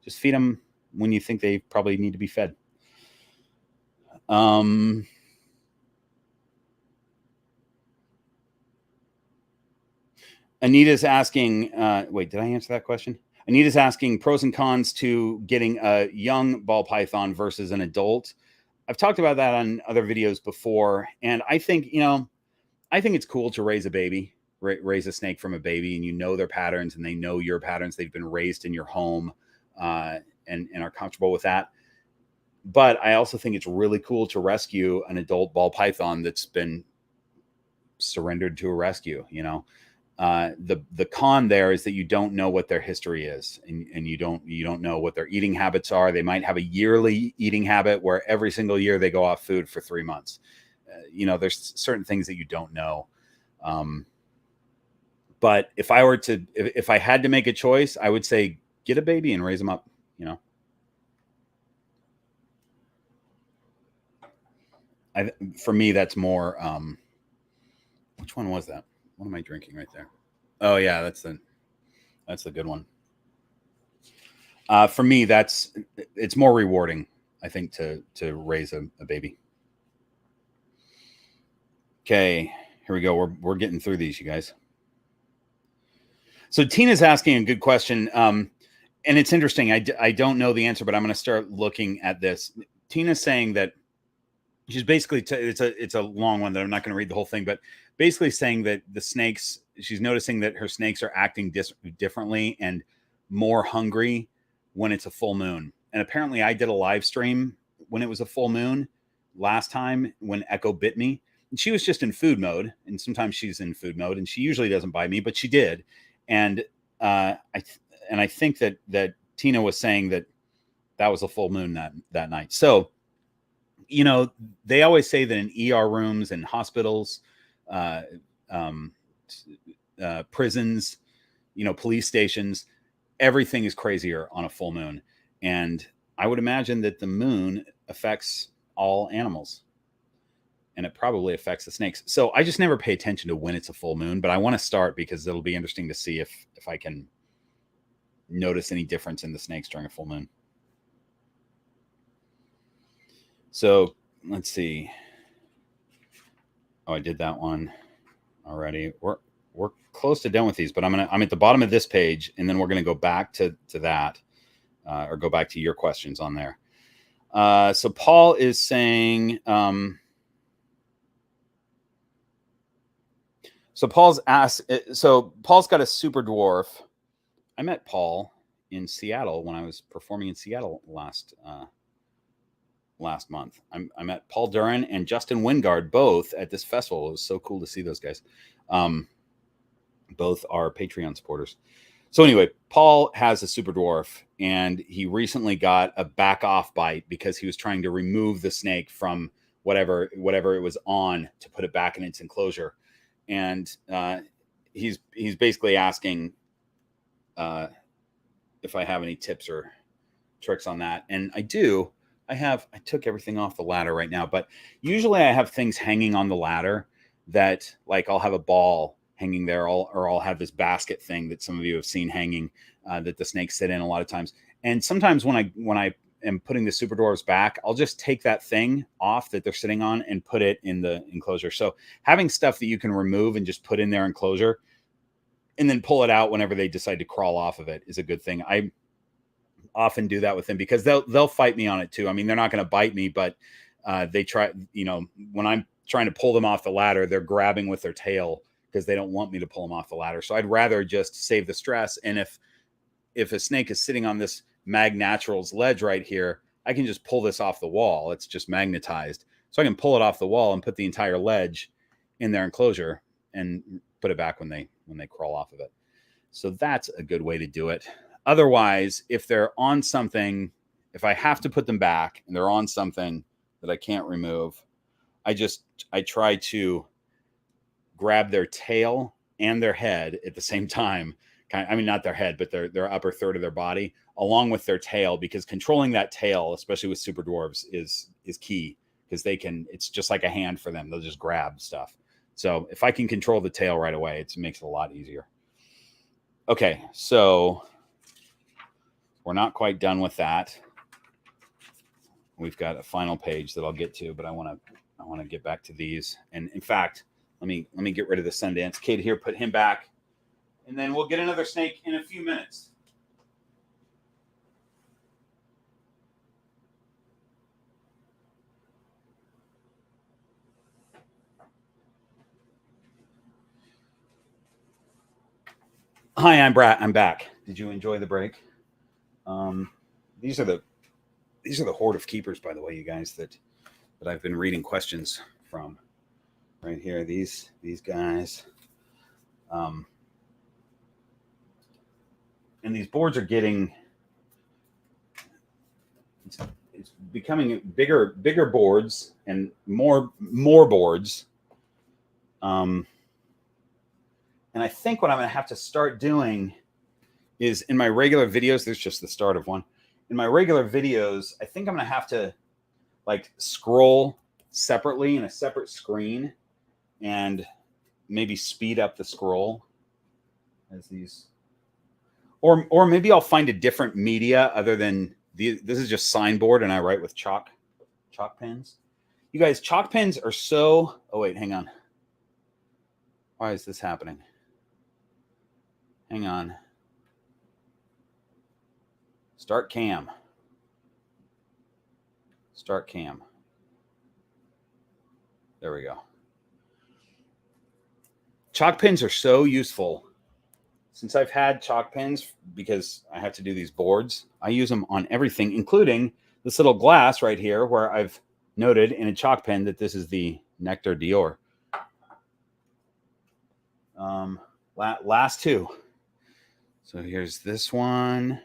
just feed them when you think they probably need to be fed. Anita's asking, wait, did I answer that question? Anita's asking pros and cons to getting a young ball python versus an adult. I've talked about that on other videos before. And I think, I think it's cool to raise a baby, raise a snake from a baby, and their patterns and they know your patterns. They've been raised in your home and are comfortable with that. But I also think it's really cool to rescue an adult ball python that's been surrendered to a rescue. The con there is that you don't know what their history is, and you don't know what their eating habits are. They might have a yearly eating habit where every single year they go off food for 3 months. There's certain things that you don't know. But if I had to make a choice, I would say get a baby and raise them up. For me, that's more. Which one was that? What am I drinking right there? Oh yeah, that's the good one. For me, it's more rewarding, I think, to raise a baby. Okay, here we go. We're getting through these, you guys. So Tina's asking a good question, and it's interesting. I don't know the answer, but I'm going to start looking at this. Tina's saying that she's basically it's a long one that I'm not going to read the whole thing, but basically saying that the snakes, she's noticing that her snakes are acting differently and more hungry when it's a full moon. And apparently I did a live stream when it was a full moon last time when Echo bit me. And she was just in food mode, and sometimes she's in food mode, and she usually doesn't bite me, but she did. And I think that Tina was saying that was a full moon that night. So, they always say that in ER rooms and hospitals, prisons, police stations, everything is crazier on a full moon. And I would imagine that the moon affects all animals, and it probably affects the snakes. So I just never pay attention to when it's a full moon, but I want to start because it'll be interesting to see if I can notice any difference in the snakes during a full moon. So let's see. Oh, I did that one already. We're close to done with these, but I'm at the bottom of this page, and then we're gonna go back to that, or go back to your questions on there. So Paul is saying, so Paul's got a super dwarf. I met Paul in Seattle when I was performing in Seattle last month. I met Paul Duran and Justin Wingard both at this festival. It was so cool to see those guys. Both are Patreon supporters. So anyway, Paul has a super dwarf, and he recently got a back off bite because he was trying to remove the snake from whatever it was on to put it back in its enclosure. And he's basically asking if I have any tips or tricks on that. And I do. I took everything off the ladder right now, but usually I have things hanging on the ladder that, like, I'll have a ball hanging there, or I'll have this basket thing that some of you have seen hanging that the snakes sit in a lot of times. And sometimes when I am putting the super dwarves back, I'll just take that thing off that they're sitting on and put it in the enclosure. So having stuff that you can remove and just put in their enclosure and then pull it out whenever they decide to crawl off of it is a good thing. I often do that with them because they'll fight me on it too. I mean, they're not going to bite me, but they try, when I'm trying to pull them off the ladder, they're grabbing with their tail because they don't want me to pull them off the ladder. So I'd rather just save the stress. And if a snake is sitting on this Mag Naturals ledge right here, I can just pull this off the wall. It's just magnetized. So I can pull it off the wall and put the entire ledge in their enclosure and put it back when they crawl off of it. So that's a good way to do it. Otherwise, if they're on something, if I have to put them back and they're on something that I can't remove, I try to grab their tail and their head at the same time. I mean, not their head, but their upper third of their body, along with their tail, because controlling that tail, especially with super dwarves, is key, because it's just like a hand for them. They'll just grab stuff. So if I can control the tail right away, it makes it a lot easier. Okay, so we're not quite done with that. We've got a final page that I'll get to, but I want to get back to these. And in fact, let me get rid of the Sundance Kid here, put him back, and then we'll get another snake in a few minutes. Hi, I'm Brad. I'm back. Did you enjoy the break? These are These are the Horde of Keepers, by the way, you guys, that I've been reading questions from right here. These guys. And these boards are getting, it's becoming bigger boards and more boards. And I think what I'm going to have to start doing is in my regular videos, there's just the start of one. In my regular videos, I think I'm going to have to like scroll separately in a separate screen and maybe speed up the scroll as these, or maybe I'll find a different media other than this is just signboard and I write with chalk pens. You guys, chalk pens are so, oh wait, hang on. Why is this happening? Hang on. Start cam. Start cam. There we go. Chalk pens are so useful. Since I've had chalk pens, because I have to do these boards, I use them on everything, including this little glass right here where I've noted in a chalk pen that this is the Nectar Dior. Last two. So here's this one,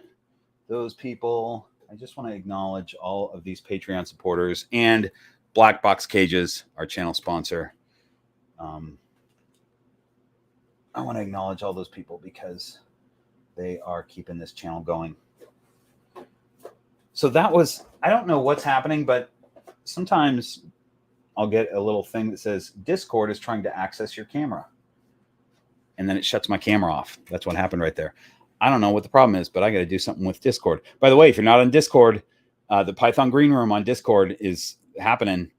those people. I just want to acknowledge all of these Patreon supporters and Black Box Cages, our channel sponsor. I want to acknowledge all those people because they are keeping this channel going. So that was, I don't know what's happening, but sometimes I'll get a little thing that says Discord is trying to access your camera. And then it shuts my camera off. That's what happened right there. I don't know what the problem is, but I got to do something with Discord. By the way, if you're not on Discord, the Python Green Room on Discord is happening,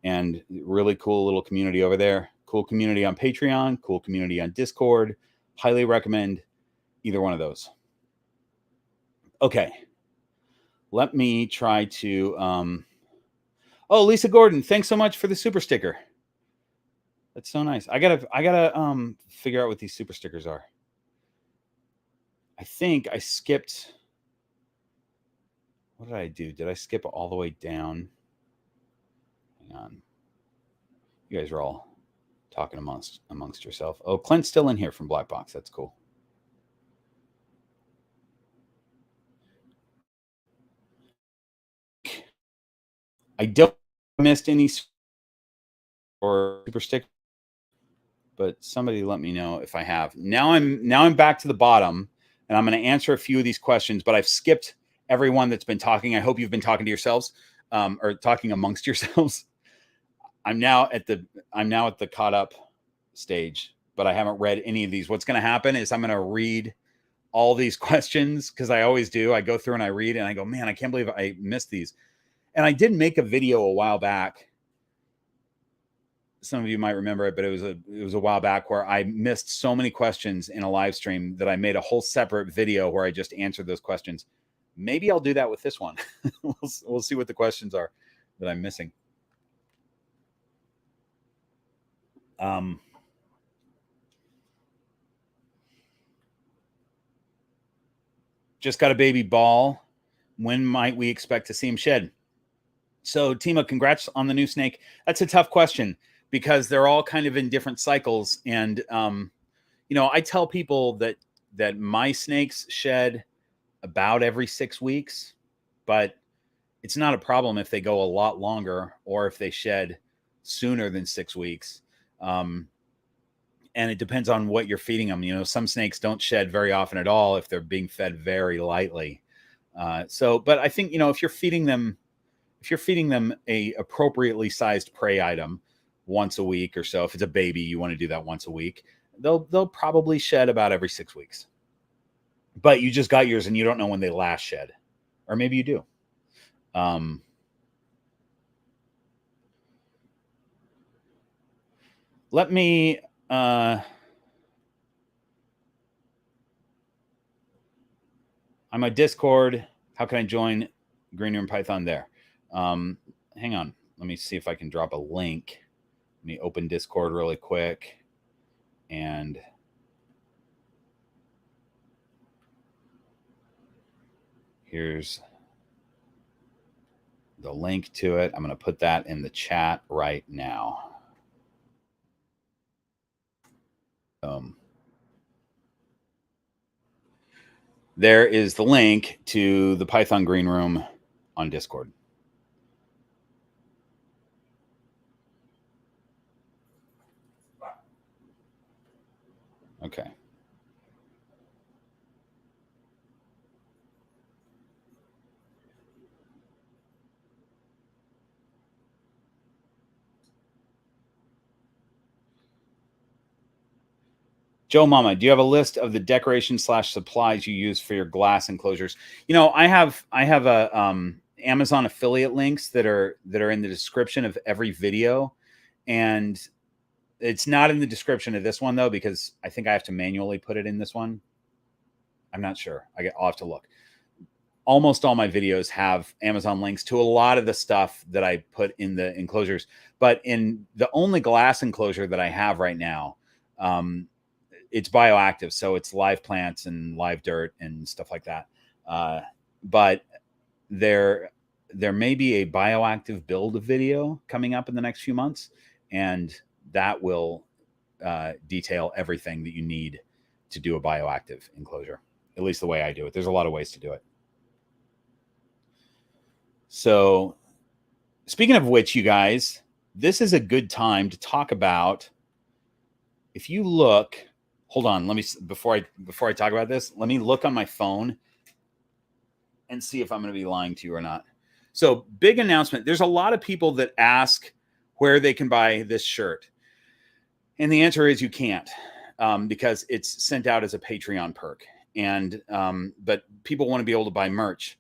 and really cool little community over there. Cool community on Patreon, cool community on Discord. Highly recommend either one of those. Okay. Let me try to, oh, Lisa Gordon, thanks so much for the super sticker. That's so nice. I gotta figure out what these super stickers are. I think I skipped. What did I do? Did I skip all the way down? Hang on. You guys are all talking amongst yourself. Oh, Clint's still in here from Black Box. That's cool. I don't missed any or super sticker, but somebody let me know if I have. Now I'm back to the bottom, and I'm going to answer a few of these questions, but I've skipped everyone that's been talking. I hope you've been talking to yourselves, or talking amongst yourselves. I'm now at the caught up stage, but I haven't read any of these. What's going to happen is I'm going to read all these questions, because I always do. I go through and I read and I go, man, I can't believe I missed these. And I did make a video a while back. Some of you might remember it, but it was a while back where I missed so many questions in a live stream that I made a whole separate video where I just answered those questions. Maybe I'll do that with this one. We'll see what the questions are that I'm missing. Just got a baby ball. When might we expect to see him shed? So, Tima, congrats on the new snake. That's a tough question because they're all kind of in different cycles. And, you know, I tell people that my snakes shed about every 6 weeks, but it's not a problem if they go a lot longer or if they shed sooner than 6 weeks. And it depends on what you're feeding them. You know, some snakes don't shed very often at all if they're being fed very lightly. But I think, you know, if you're feeding them a appropriately sized prey item once a week or so, if it's a baby, you want to do that once a week, they'll probably shed about every 6 weeks. But you just got yours and you don't know when they last shed, or maybe you do. Let me, I'm on Discord. How can I join Green Room Python there? Hang on. Let me see if I can drop a link. Let me open Discord really quick. And here's the link to it. I'm going to put that in the chat right now. There is the link to the Python Green Room on Discord. Okay. Joe Mama, do you have a list of the decoration / supplies you use for your glass enclosures? You know, I have a Amazon affiliate links that are in the description of every video, and it's not in the description of this one though, because I think I have to manually put it in this one. I'm not sure. I'll have to look. Almost all my videos have Amazon links to a lot of the stuff that I put in the enclosures, but in the only glass enclosure that I have right now, it's bioactive, so it's live plants and live dirt and stuff like that. But there may be a bioactive build video coming up in the next few months, and that will detail everything that you need to do a bioactive enclosure, at least the way I do it. There's a lot of ways to do it. So speaking of which, you guys, this is a good time to talk about, if you look, hold on, let me, before I talk about this, let me look on my phone and see if I'm going to be lying to you or not. So big announcement. There's a lot of people that ask where they can buy this shirt. And the answer is you can't, because it's sent out as a Patreon perk. And, but people want to be able to buy merch.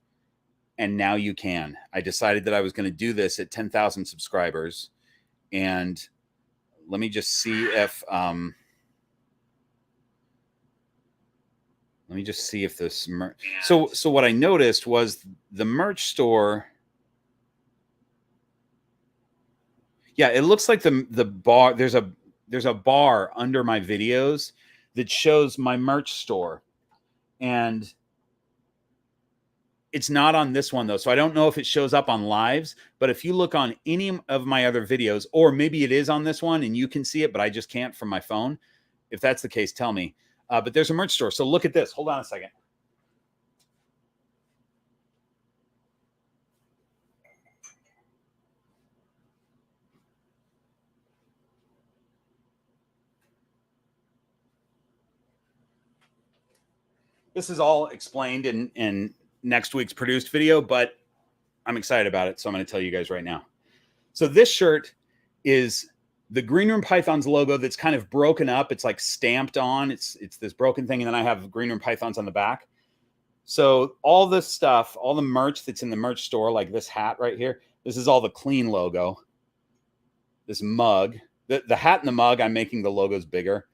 And now you can. I decided that I was going to do this at 10,000 subscribers. And let me just see if, this merch. So what I noticed was the merch store. Yeah, it looks like the bar, there's a bar under my videos that shows my merch store. And it's not on this one though. So I don't know if it shows up on lives, but if you look on any of my other videos, or maybe it is on this one and you can see it, but I just can't from my phone. If that's the case, tell me. But there's a merch store. So look at this. Hold on a second. This is all explained in next week's produced video, but I'm excited about it. So I'm going to tell you guys right now. So this shirt is the Green Room Pythons logo that's kind of broken up. It's like stamped on. It's this broken thing. And then I have Green Room Pythons on the back. So all this stuff, all the merch that's in the merch store, like this hat right here, this is all the clean logo. This mug, the hat and the mug, I'm making the logos bigger.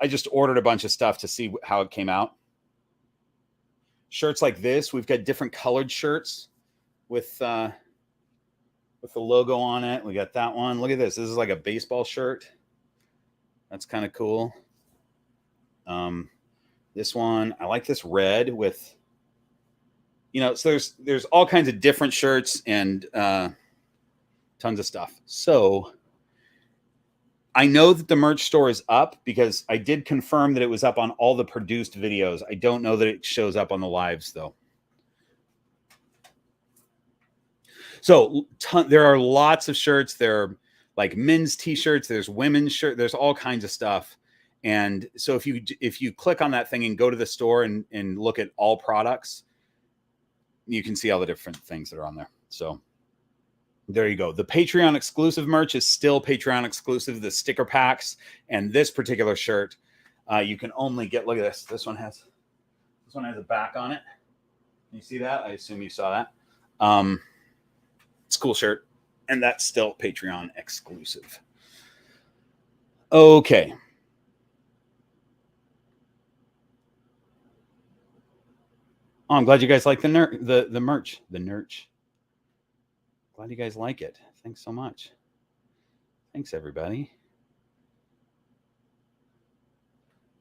I just ordered a bunch of stuff to see how it came out. Shirts like this, we've got different colored shirts with the logo on it. We got that one. Look at this. This is like a baseball shirt. That's kind of cool. This one, I like this red with, you know, so there's all kinds of different shirts and tons of stuff. So I know that the merch store is up because I did confirm that it was up on all the produced videos. I don't know that it shows up on the lives though. So there are lots of shirts. There are like men's t-shirts. There's women's shirts. There's all kinds of stuff. And so if you click on that thing and go to the store and look at all products, you can see all the different things that are on there. So there you go. The Patreon exclusive merch is still Patreon exclusive. The sticker packs and this particular shirt, you can only get. Look at this. This one has a back on it. Can you see that? I assume you saw that. It's a cool shirt, and that's still Patreon exclusive. Okay. Oh, I'm glad you guys like the merch. The merch. Glad you guys like it. Thanks so much. Thanks, everybody.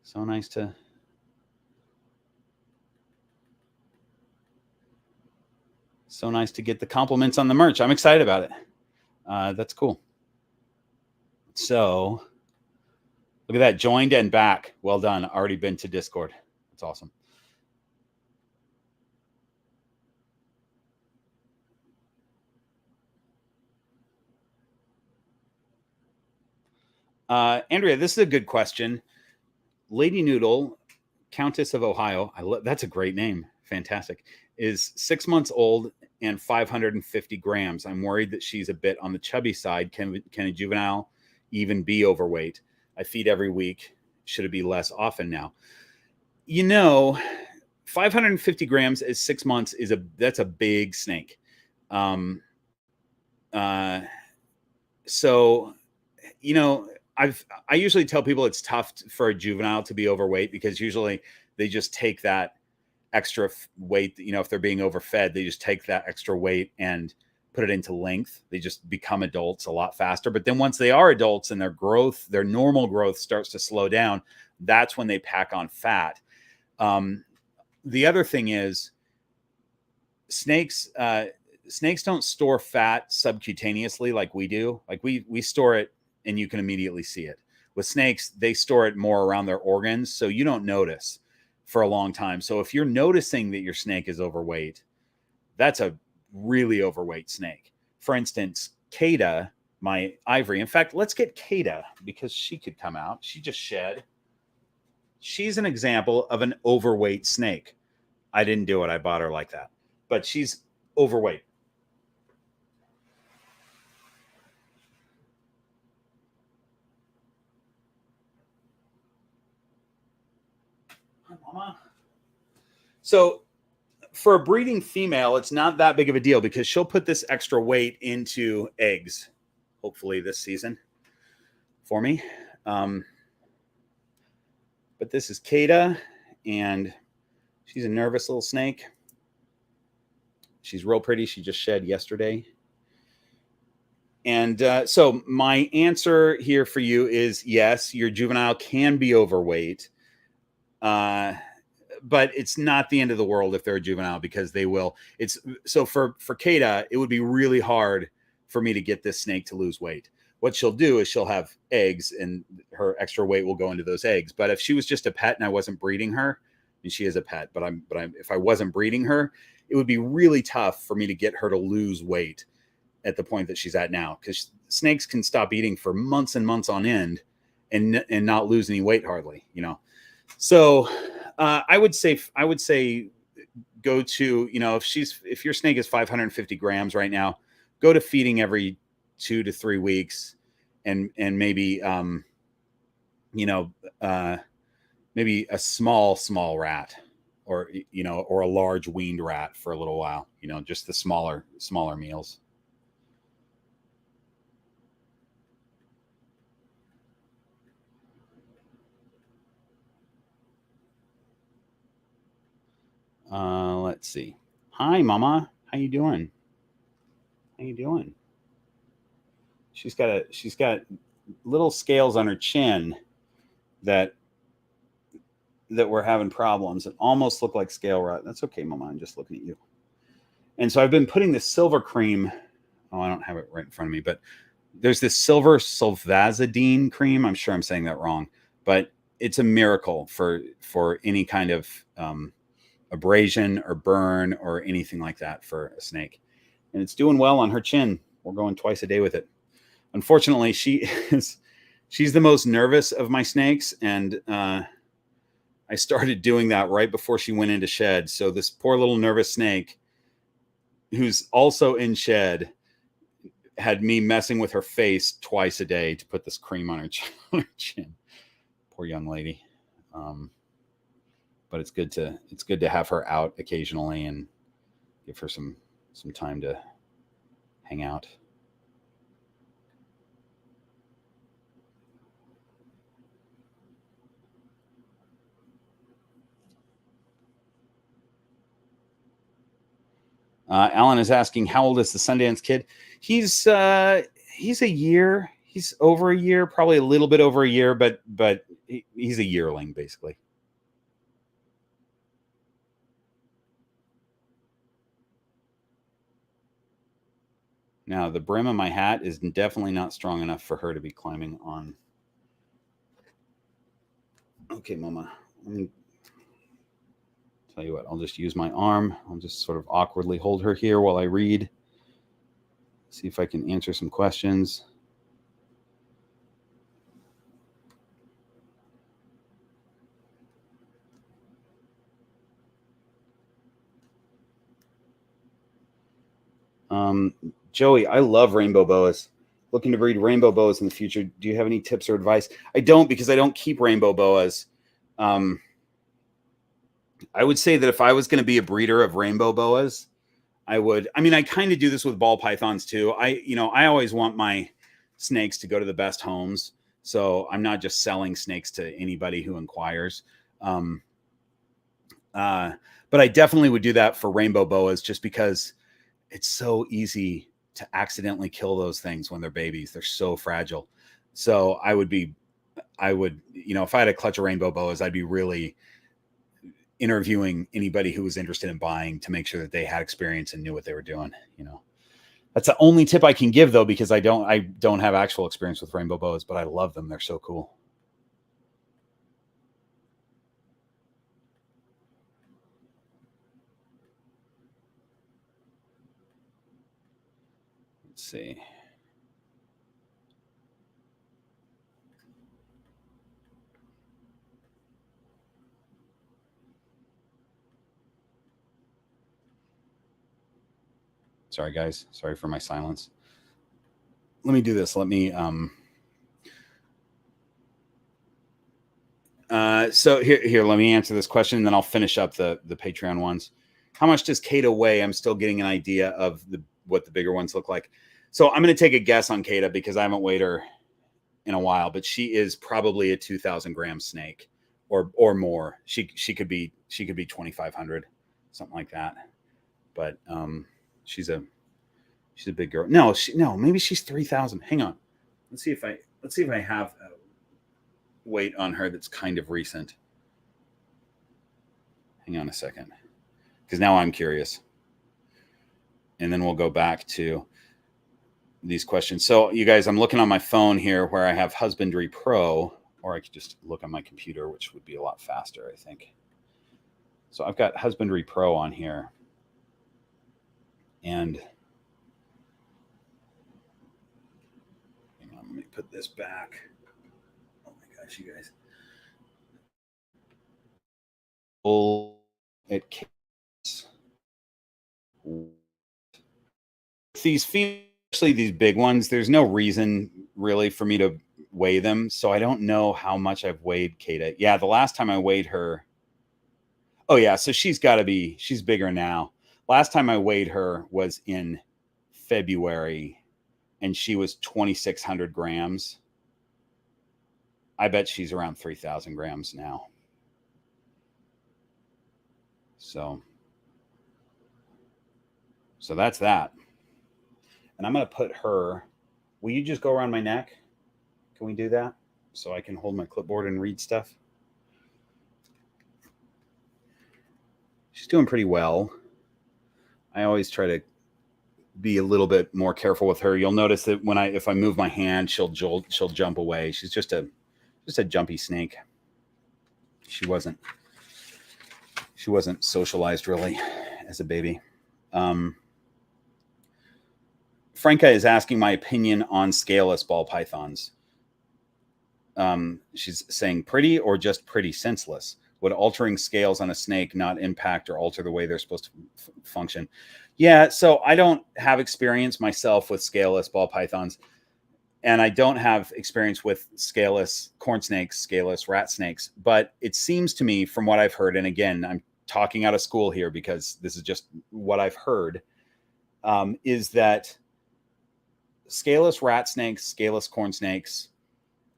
So nice to So nice to get the compliments on the merch. I'm excited about it. That's cool. So look at that. Joined and back. Well done. Already been to Discord. That's awesome. Andrea, this is a good question. Lady Noodle, Countess of Ohio. That's a great name. Fantastic. Is 6 months old and 550 grams. I'm worried that she's a bit on the chubby side. Can a juvenile even be overweight? I feed every week. Should it be less often now? 550 grams is 6 months that's a big snake. So, I usually tell people it's tough for a juvenile to be overweight because usually they just take that extra weight. If they're being overfed, they just take that extra weight and put it into length. They just become adults a lot faster. But then once they are adults and their normal growth starts to slow down, that's when they pack on fat. The other thing is snakes don't store fat subcutaneously like we do. Like we store it and you can immediately see it. With snakes, they store it more around their organs, so you don't notice for a long time. So if you're noticing that your snake is overweight, that's a really overweight snake. For instance, Kada, my ivory. In fact, let's get Kada because she could come out. She just shed. She's an example of an overweight snake. I didn't do it. I bought her like that. But she's overweight. Hi, Mama. So for a breeding female, it's not that big of a deal because she'll put this extra weight into eggs, hopefully this season for me. But this is Kada, and she's a nervous little snake. She's real pretty. She just shed yesterday. And so my answer here for you is yes, your juvenile can be overweight. But it's not the end of the world if they're a juvenile because they will. So for Kada, it would be really hard for me to get this snake to lose weight. What she'll do is she'll have eggs and her extra weight will go into those eggs. But if she was just a pet and I wasn't breeding her, and she is a pet, but if I wasn't breeding her, it would be really tough for me to get her to lose weight at the point that she's at now, because snakes can stop eating for months and months on end and not lose any weight hardly, So I would say go to, if your snake is 550 grams right now, go to feeding every 2 to 3 weeks and maybe, maybe a small rat or a large weaned rat for a little while, just the smaller meals. Let's see. Hi, Mama. How you doing? She's got little scales on her chin that we're having problems. It almost look like scale rot. That's okay, Mama. I'm just looking at you. And so I've been putting this silver cream. Oh, I don't have it right in front of me, but there's this silver sulfazidine cream. I'm sure I'm saying that wrong, but it's a miracle for any kind of abrasion or burn or anything like that for a snake. And it's doing well on her chin. We're going twice a day with it. Unfortunately, she's the most nervous of my snakes. And I started doing that right before she went into shed. So this poor little nervous snake who's also in shed had me messing with her face twice a day to put this cream on her chin. Poor young lady. But it's good to have her out occasionally and give her some time to hang out. Alan is asking, how old is the Sundance Kid? He's a year. He's over a year, probably a little bit over a year, but he's a yearling basically. Now, the brim of my hat is definitely not strong enough for her to be climbing on. Okay, Mama, let me tell you what, I'll just use my arm. I'll just sort of awkwardly hold her here while I read. See if I can answer some questions. Joey, I love rainbow boas. Looking to breed rainbow boas in the future. Do you have any tips or advice? I don't, because I don't keep rainbow boas. I would say that if I was going to be a breeder of rainbow boas, I would. I mean, I kind of do this with ball pythons too. I always want my snakes to go to the best homes. So I'm not just selling snakes to anybody who inquires. But I definitely would do that for rainbow boas, just because it's so easy to accidentally kill those things when they're babies. They're so fragile. So I would, if I had a clutch of rainbow boas, I'd be really interviewing anybody who was interested in buying to make sure that they had experience and knew what they were doing. That's the only tip I can give, though, because I don't have actual experience with rainbow boas, but I love them. They're so cool. Let's see. Sorry, guys. Sorry for my silence. Let me do this. Let me. So here, let me answer this question, and then I'll finish up the Patreon ones. How much does Kata weigh? I'm still getting an idea of what the bigger ones look like. So I'm going to take a guess on Kata because I haven't weighed her in a while, but she is probably a 2,000 gram snake or more. She could be 2,500, something like that. But she's a big girl. No, maybe she's 3,000. Hang on. Let's see if I have a weight on her that's kind of recent. Hang on a second, because now I'm curious. And then we'll go back to these questions. So you guys, I'm looking on my phone here where I have Husbandry Pro, or I could just look on my computer, which would be a lot faster, I think. So I've got Husbandry Pro on here. And hang on, let me put this back. Oh my gosh, you guys. It cares. These especially these big ones, there's no reason really for me to weigh them. So I don't know how much I've weighed Kata. Yeah, the last time I weighed her. Oh yeah, so she's bigger now. Last time I weighed her was in February, and she was 2,600 grams. I bet she's around 3,000 grams now. So that's that. And I'm going to put her. Will you just go around my neck? Can we do that? So I can hold my clipboard and read stuff. She's doing pretty well. I always try to be a little bit more careful with her. You'll notice that if I move my hand, she'll jump away. She's just a jumpy snake. She wasn't socialized really as a baby. Franca is asking my opinion on scaleless ball pythons. She's saying pretty or just pretty senseless. Would altering scales on a snake not impact or alter the way they're supposed to function? Yeah, so I don't have experience myself with scaleless ball pythons, and I don't have experience with scaleless corn snakes, scaleless rat snakes. But it seems to me, from what I've heard, and again, I'm talking out of school here because this is just what I've heard, is that scaleless rat snakes, scaleless corn snakes,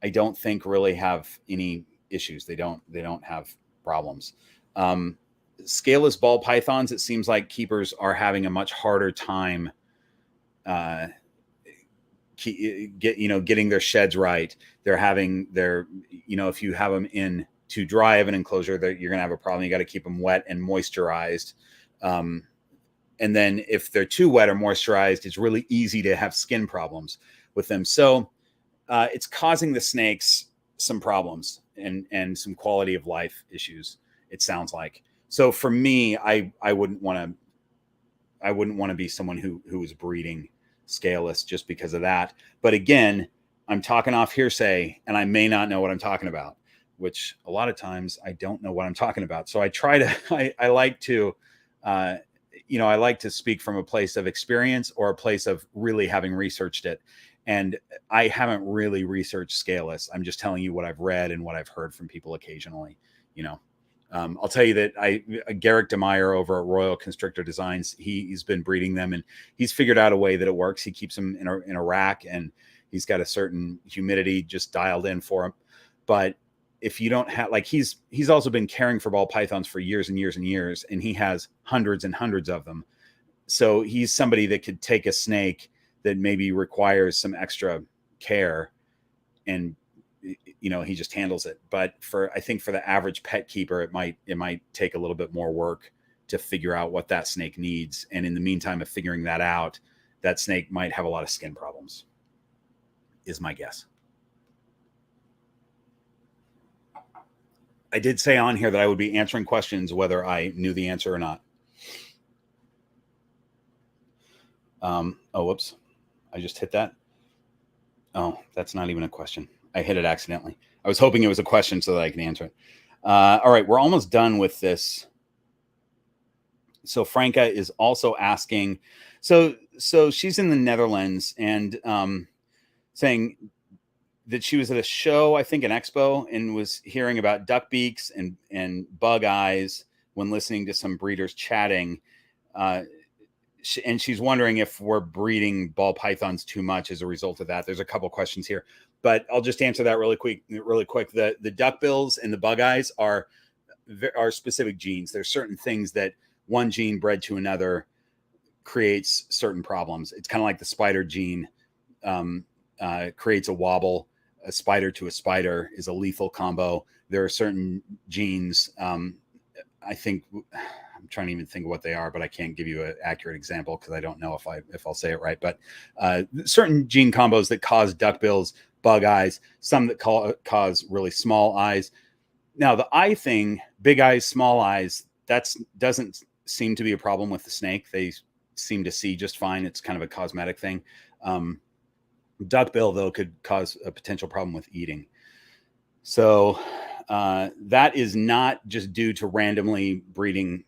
I don't think really have any issues. They don't have problems. Scaleless ball pythons, it seems like keepers are having a much harder time getting their sheds right. They're having if you have them in too dry of an enclosure, you're going to have a problem. You got to keep them wet and moisturized. and then if they're too wet or moisturized, it's really easy to have skin problems with them. So it's causing the snakes some problems and some quality of life issues, it sounds like. So for me, I wouldn't want to be someone who is breeding scaleless just because of that. But again, I'm talking off hearsay, and I may not know what I'm talking about, which a lot of times I don't know what I'm talking about. So I try to, I like to, I like to speak from a place of experience or a place of really having researched it. And I haven't really researched scaleless. I'm just telling you what I've read and what I've heard from people occasionally. I'll tell you that Garrick DeMeyer over at Royal Constrictor Designs, he's been breeding them, and he's figured out a way that it works. He keeps them in a rack, and he's got a certain humidity just dialed in for him. But if you don't have, like, he's also been caring for ball pythons for years and years and years, and he has hundreds and hundreds of them. So he's somebody that could take a snake that maybe requires some extra care, and he just handles it. But I think for the average pet keeper, it might take a little bit more work to figure out what that snake needs. And in the meantime of figuring that out, that snake might have a lot of skin problems, is my guess. I did say on here that I would be answering questions whether I knew the answer or not. Oh, whoops. I just hit that. Oh, that's not even a question. I hit it accidentally. I was hoping it was a question so that I can answer it. All right, we're almost done with this. So Franca is also asking, so she's in the Netherlands, and saying that she was at a show, I think an expo, and was hearing about duck beaks and bug eyes when listening to some breeders chatting. And she's wondering if we're breeding ball pythons too much as a result of that. There's a couple questions here, but I'll just answer that really quick. The duck bills and the bug eyes are specific genes. There's certain things that one gene bred to another creates certain problems. It's kind of like the spider gene creates a wobble. A spider to a spider is a lethal combo. There are certain genes, I think, I'm trying to even think of what they are, but I can't give you an accurate example because I don't know if I'll say it right. But certain gene combos that cause duckbills, bug eyes, some that cause really small eyes. Now the eye thing, big eyes, small eyes, doesn't seem to be a problem with the snake. They seem to see just fine. It's kind of a cosmetic thing. Duckbill, though, could cause a potential problem with eating. So that is not just due to randomly breeding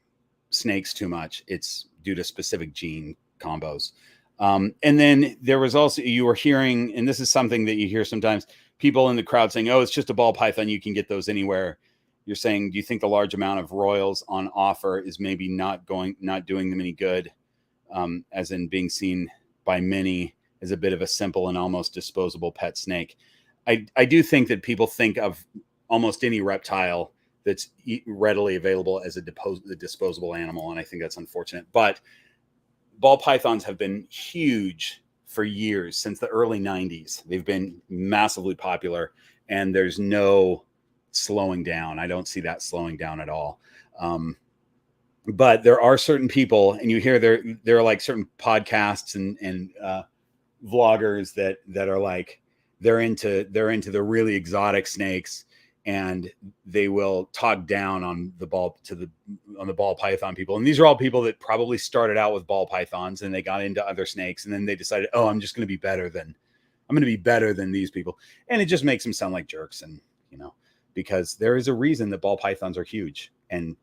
snakes too much. It's due to specific gene combos. And then there was also, you were hearing, and this is something that you hear sometimes, people in the crowd saying, oh, it's just a ball python, you can get those anywhere. You're saying, do you think the large amount of royals on offer is maybe not doing them any good, as in being seen by many as a bit of a simple and almost disposable pet snake? I do think that people think of almost any reptile that's readily available as a disposable animal, and I think that's unfortunate. But ball pythons have been huge for years, since the early 90s. They've been massively popular, and there's no slowing down. I don't see that slowing down at all. But there are certain people, and you hear there are like certain podcasts and vloggers that are like, they're into the really exotic snakes, and they will talk down on the ball python people. And these are all people that probably started out with ball pythons, and they got into other snakes, and then they decided, oh, I'm going to be better than these people. And it just makes them sound like jerks. And, because there is a reason that ball pythons are huge, and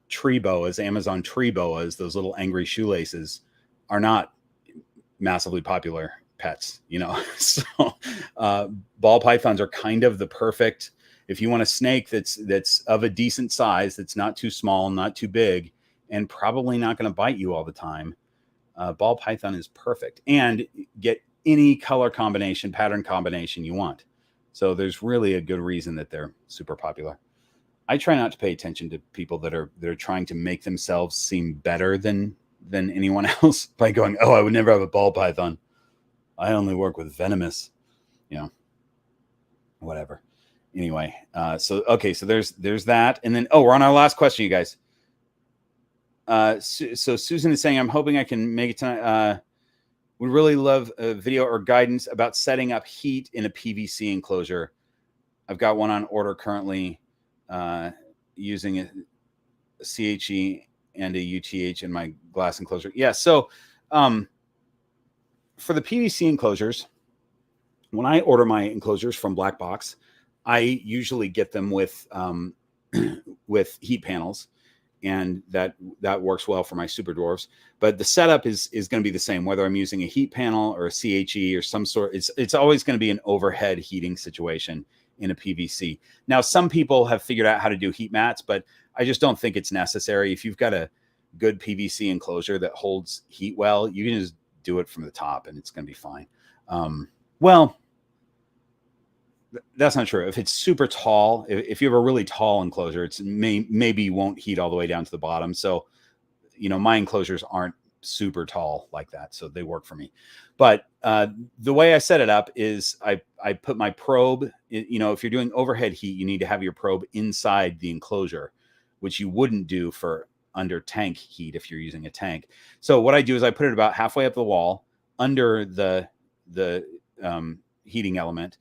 tree boas, Amazon tree boas, those little angry shoelaces, are not massively popular pets, So ball pythons are kind of the perfect, if you want a snake that's of a decent size, that's not too small, not too big, and probably not going to bite you all the time. Ball python is perfect, and get any color combination, pattern combination you want. So there's really a good reason that they're super popular. I try not to pay attention to people that are trying to make themselves seem better than anyone else by going, oh, I would never have a ball python, I only work with venomous, whatever. Anyway, so there's that. And then, we're on our last question, you guys. So Susan is saying, I'm hoping I can make it tonight. Would really love a video or guidance about setting up heat in a PVC enclosure. I've got one on order currently, using a CHE and a UTH in my glass enclosure. Yeah. So, for the PVC enclosures, when I order my enclosures from Black Box, I usually get them with with heat panels, and that works well for my super dwarves. But the setup is going to be the same, whether I'm using a heat panel or a CHE or some sort. It's always going to be an overhead heating situation in a PVC. Now, some people have figured out how to do heat mats, but I just don't think it's necessary. If you've got a good PVC enclosure that holds heat well, you can just do it from the top and it's going to be fine. Well, that's not true. If it's super tall, if you have a really tall enclosure, it's maybe won't heat all the way down to the bottom. So, you know, my enclosures aren't super tall like that, so they work for me. But the way I set it up is I put my probe, you know, if you're doing overhead heat, you need to have your probe inside the enclosure, which you wouldn't do for under tank heat if you're using a tank. So what I do is I put it about halfway up the wall under the heating element,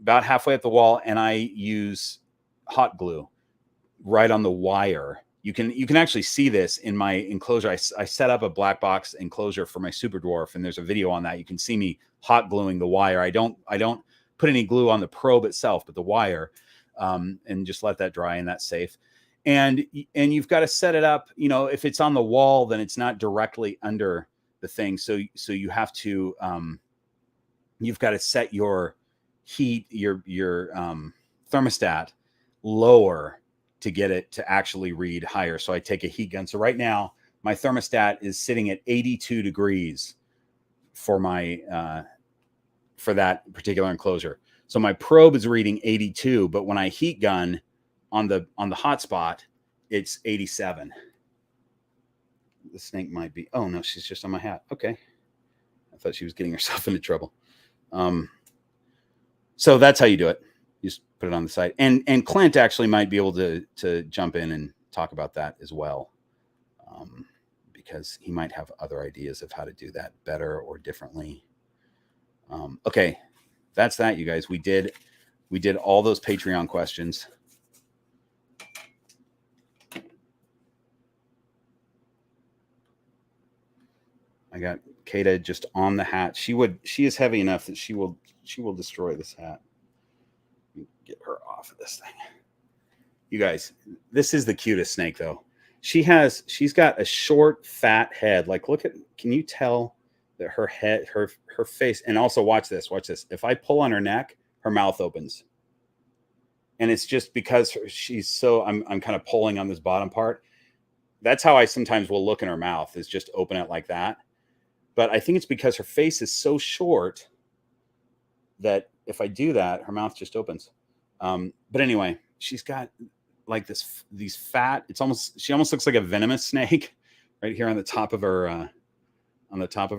about halfway up the wall, and I use hot glue right on the wire. You can actually see this in my enclosure. I set up a Black Box enclosure for my super dwarf, and there's a video on that. You can see me hot gluing the wire. I don't put any glue on the probe itself, but the wire, and just let that dry, and that's safe. And you've got to set it up. You know, if it's on the wall, then it's not directly under the thing. So you have to you've got to set your heat, your thermostat lower to get it to actually read higher. So I take a heat gun. So right now my thermostat is sitting at 82 degrees for my for that particular enclosure. So my probe is reading 82, but when I heat gun on the hot spot, it's 87. The snake might be, oh no, she's just on my hat. Okay. I thought she was getting herself into trouble. So that's how you do it. You just put it on the side. And Clint actually might be able to jump in and talk about that as well, because he might have other ideas of how to do that better or differently. Okay, that's that, you guys. We did all those Patreon questions. I got Kata just on the hat. She is heavy enough that she will destroy this hat. Get her off of this thing. You guys, this is the cutest snake though. She's got a short, fat head. Like, look at, can you tell that her head, her face, and also watch this. If I pull on her neck, her mouth opens. And it's just because she's so, I'm kind of pulling on this bottom part. That's how I sometimes will look in her mouth, is just open it like that. But I think it's because her face is so short that if I do that, her mouth just opens. But anyway, she's got like these fat, she almost looks like a venomous snake right here on the top of her,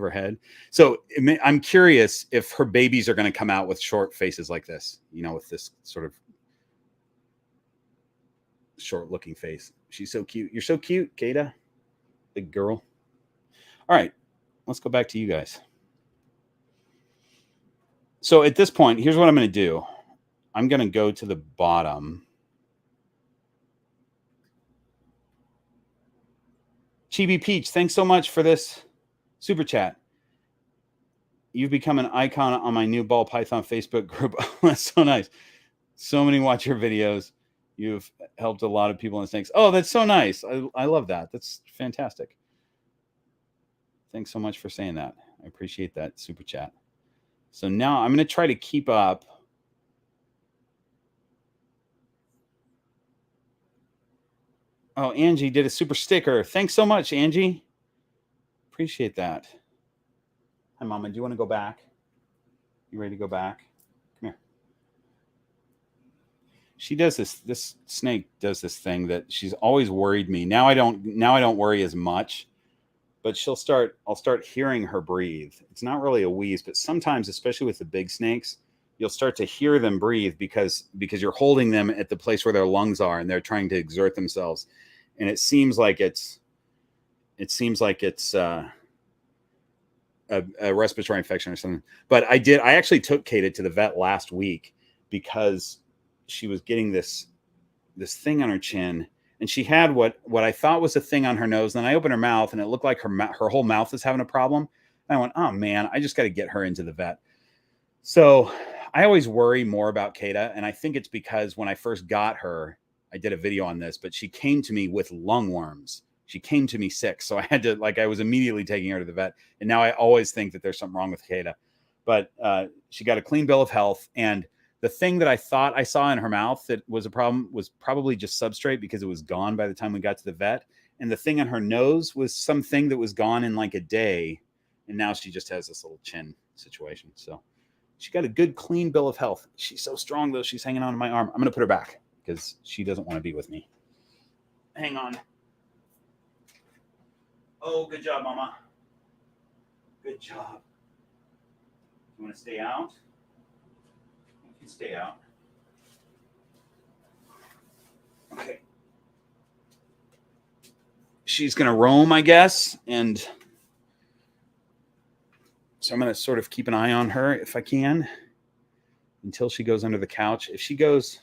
head. So I'm curious if her babies are going to come out with short faces like this, you know, with this sort of short looking face. She's so cute. You're so cute, Kata, big girl. All right, let's go back to you guys. So at this point, here's what I'm going to do. I'm going to go to the bottom. Chibi Peach, thanks so much for this super chat. You've become an icon on my new Ball Python Facebook group. That's so nice. So many watch your videos. You've helped a lot of people in snakes. Oh, that's so nice. I love that. That's fantastic. Thanks so much for saying that. I appreciate that super chat. So now I'm going to try to keep up. Oh, Angie did a super sticker. Thanks so much, Angie. Appreciate that. Hi, Mama. Do you want to go back? You ready to go back? Come here. She does this snake does this thing that she's always worried me. Now I don't worry as much, but I'll start hearing her breathe. It's not really a wheeze, but sometimes, especially with the big snakes, you'll start to hear them breathe because you're holding them at the place where their lungs are and they're trying to exert themselves. And it seems like it's it seems like it's a respiratory infection or something. But I actually took Kata to the vet last week because she was getting this thing on her chin, and she had what I thought was a thing on her nose. Then I opened her mouth, and it looked like her whole mouth was having a problem. And I went, oh man, I just got to get her into the vet. So I always worry more about Kata, and I think it's because when I first got her, I did a video on this, but she came to me with lungworms. She came to me sick, so I had to, I was immediately taking her to the vet, and now I always think that there's something wrong with Kata. But she got a clean bill of health, and the thing that I thought I saw in her mouth that was a problem was probably just substrate because it was gone by the time we got to the vet. And the thing on her nose was something that was gone in like a day, and now she just has this little chin situation. So she got a good clean bill of health. She's so strong, though. She's hanging on to my arm. I'm going to put her back because she doesn't want to be with me. Hang on. Oh, good job, Mama. Good job. You want to stay out? You can stay out. Okay. She's going to roam, I guess, and so I'm going to sort of keep an eye on her if I can until she goes under the couch. If she goes,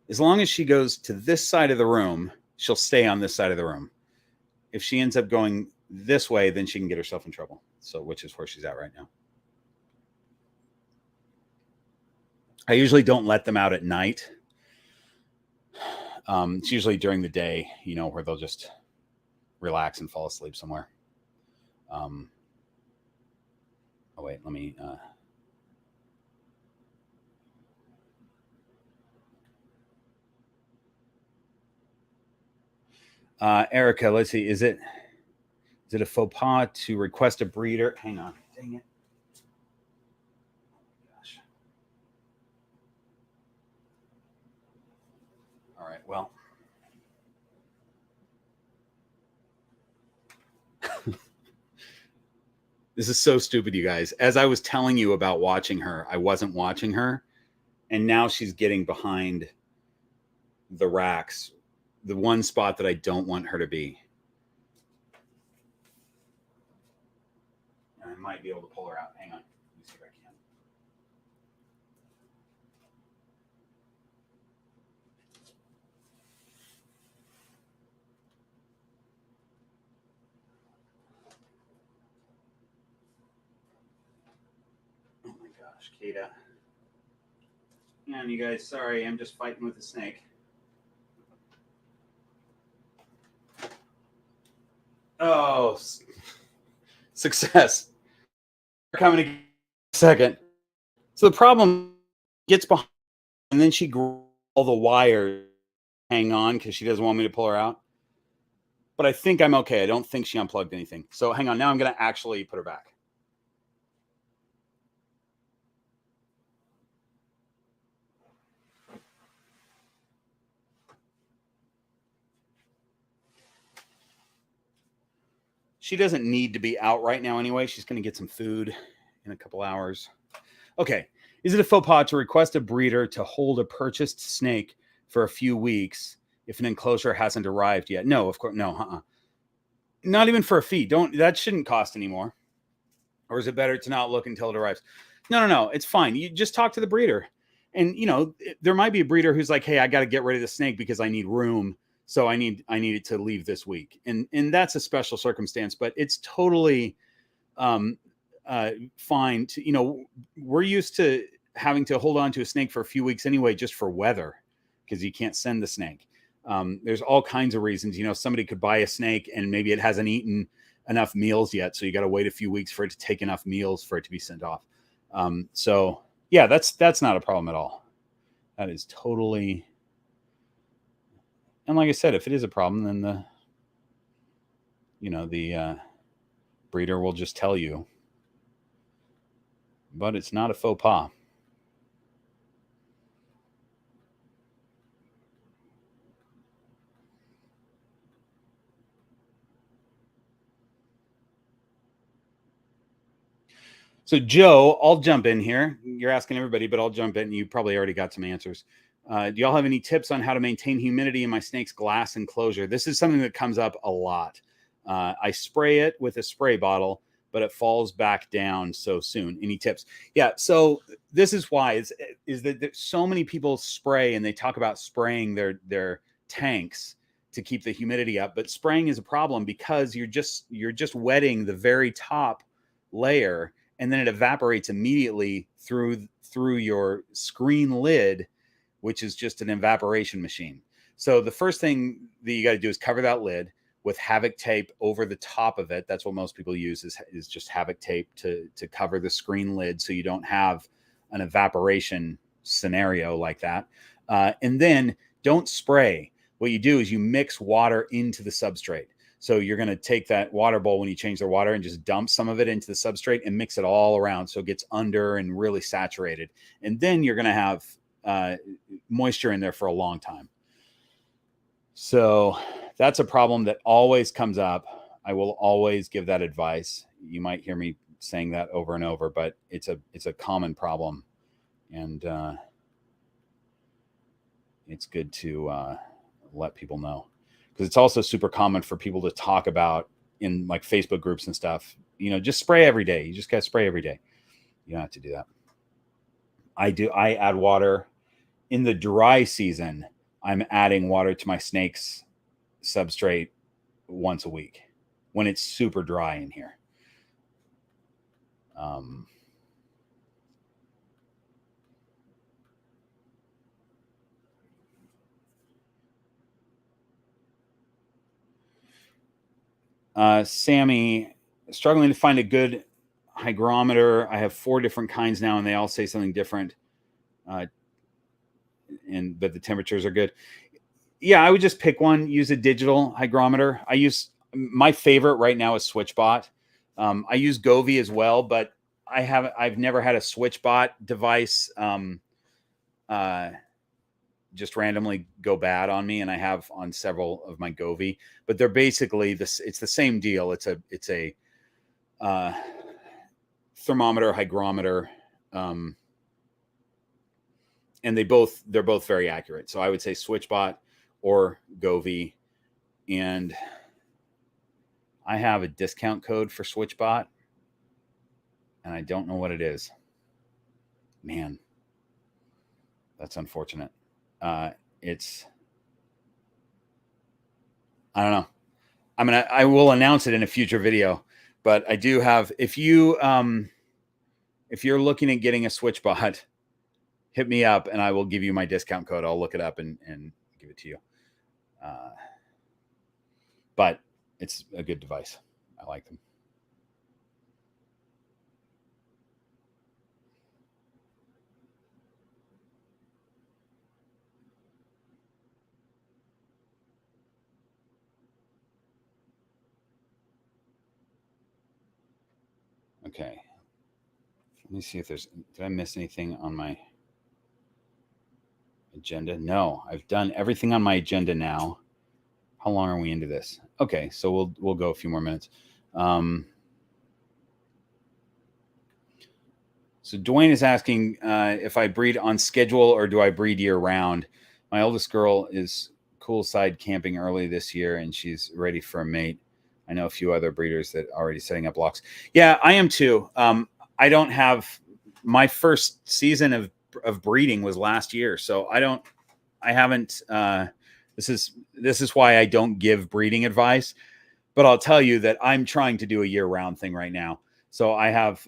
as long as she goes to this side of the room, she'll stay on this side of the room. If she ends up going this way, then she can get herself in trouble. So, which is where she's at right now. I usually don't let them out at night. It's usually during the day, where they'll just relax and fall asleep somewhere. Oh wait, let me, Erica, let's see. Is it a faux pas to request a breeder? Hang on. Dang it. Oh, gosh. All right. Well, this is so stupid, you guys. As I was telling you about watching her, I wasn't watching her. And now she's getting behind the racks, the one spot that I don't want her to be. I might be able to pull her out. Hang on. Let me see if I can. Oh my gosh, Kata. And you guys, sorry, I'm just fighting with a snake. Oh, success. Coming in a second. So the problem gets behind, and then she grabs all the wires, hang on, because she doesn't want me to pull her out. But I think I'm okay. I don't think she unplugged anything. So hang on. Now I'm going to actually put her back. She doesn't need to be out right now anyway. She's going to get some food in a couple hours. Okay. Is it a faux pas to request a breeder to hold a purchased snake for a few weeks if an enclosure hasn't arrived yet? No, of course. No, Not even for a fee. That shouldn't cost anymore. Or is it better to not look until it arrives? No. It's fine. You just talk to the breeder. And, there might be a breeder who's like, hey, I got to get rid of the snake because I need room. So I need it to leave this week. And that's a special circumstance, but it's totally fine to, we're used to having to hold on to a snake for a few weeks anyway, just for weather, because you can't send the snake. There's all kinds of reasons. Somebody could buy a snake and maybe it hasn't eaten enough meals yet, so you got to wait a few weeks for it to take enough meals for it to be sent off. So yeah, that's not a problem at all. That is totally. And like I said, if it is a problem, then the breeder will just tell you. But it's not a faux pas. So Joe, I'll jump in here. You're asking everybody, but I'll jump in. You probably already got some answers. Do y'all have any tips on how to maintain humidity in my snake's glass enclosure? This is something that comes up a lot. I spray it with a spray bottle, but it falls back down so soon. Any tips? Yeah. So this is why is that so many people spray, and they talk about spraying their tanks to keep the humidity up, but spraying is a problem because you're just wetting the very top layer, and then it evaporates immediately through your screen lid, which is just an evaporation machine. So the first thing that you got to do is cover that lid with Havoc tape over the top of it. That's what most people use is just Havoc tape to cover the screen lid, so you don't have an evaporation scenario like that. And then don't spray. What you do is you mix water into the substrate. So you're going to take that water bowl when you change the water and just dump some of it into the substrate and mix it all around so it gets under and really saturated. And then you're going to have moisture in there for a long time. So that's a problem that always comes up. I will always give that advice. You might hear me saying that over and over, but it's a common problem, and it's good to let people know, because it's also super common for people to talk about in like Facebook groups and stuff. Just spray every day. You just got to spray every day. You don't have to do that. I add water in the dry season. I'm adding water to my snake's substrate once a week when it's super dry in here. Sammy, struggling to find a good hygrometer. I have 4 different kinds now, and they all say something different. But the temperatures are good. Yeah, I would just pick one. Use a digital hygrometer. My favorite right now is SwitchBot. I use Govee as well, but I've never had a SwitchBot device just randomly go bad on me, and I have on several of my Govee. But they're basically it's the same deal. It's a thermometer, hygrometer, and they're both very accurate. So I would say SwitchBot or Govee, and I have a discount code for SwitchBot, and I don't know what it is. Man, that's unfortunate. I don't know. I will announce it in a future video, but I do have, if you're looking at getting a SwitchBot, hit me up and I will give you my discount code. I'll look it up and give it to you. But it's a good device. I like them. Okay. Let me see if did I miss anything on my agenda? No, I've done everything on my agenda now. How long are we into this? Okay, so we'll go a few more minutes. So Dwayne is asking if I breed on schedule or do I breed year round. My oldest girl is poolside camping early this year, and she's ready for a mate. I know a few other breeders that are already setting up blocks. Yeah, I am too. I don't have my first season of breeding was last year, so I haven't. This is why I don't give breeding advice, but I'll tell you that I'm trying to do a year round thing right now. So I have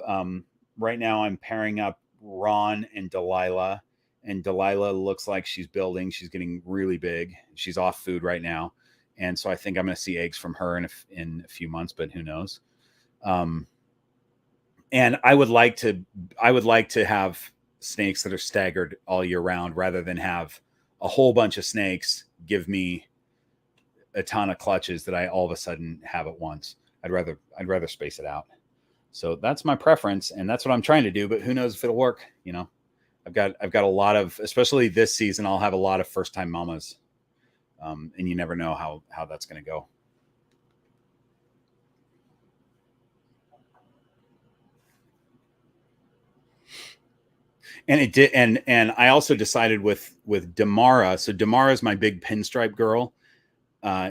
right now I'm pairing up Ron and Delilah, and Delilah looks like she's building. She's getting really big. She's off food right now, and so I think I'm going to see eggs from her in a few months, but who knows? And I would like to have snakes that are staggered all year round, rather than have a whole bunch of snakes give me a ton of clutches that I all of a sudden have at once. I'd rather space it out. So that's my preference, and that's what I'm trying to do. But who knows if it'll work? I've got a lot of, especially this season, I'll have a lot of first time mamas, and you never know how that's going to go. And it did, and I also decided with Damara. So Damara is my big pinstripe girl.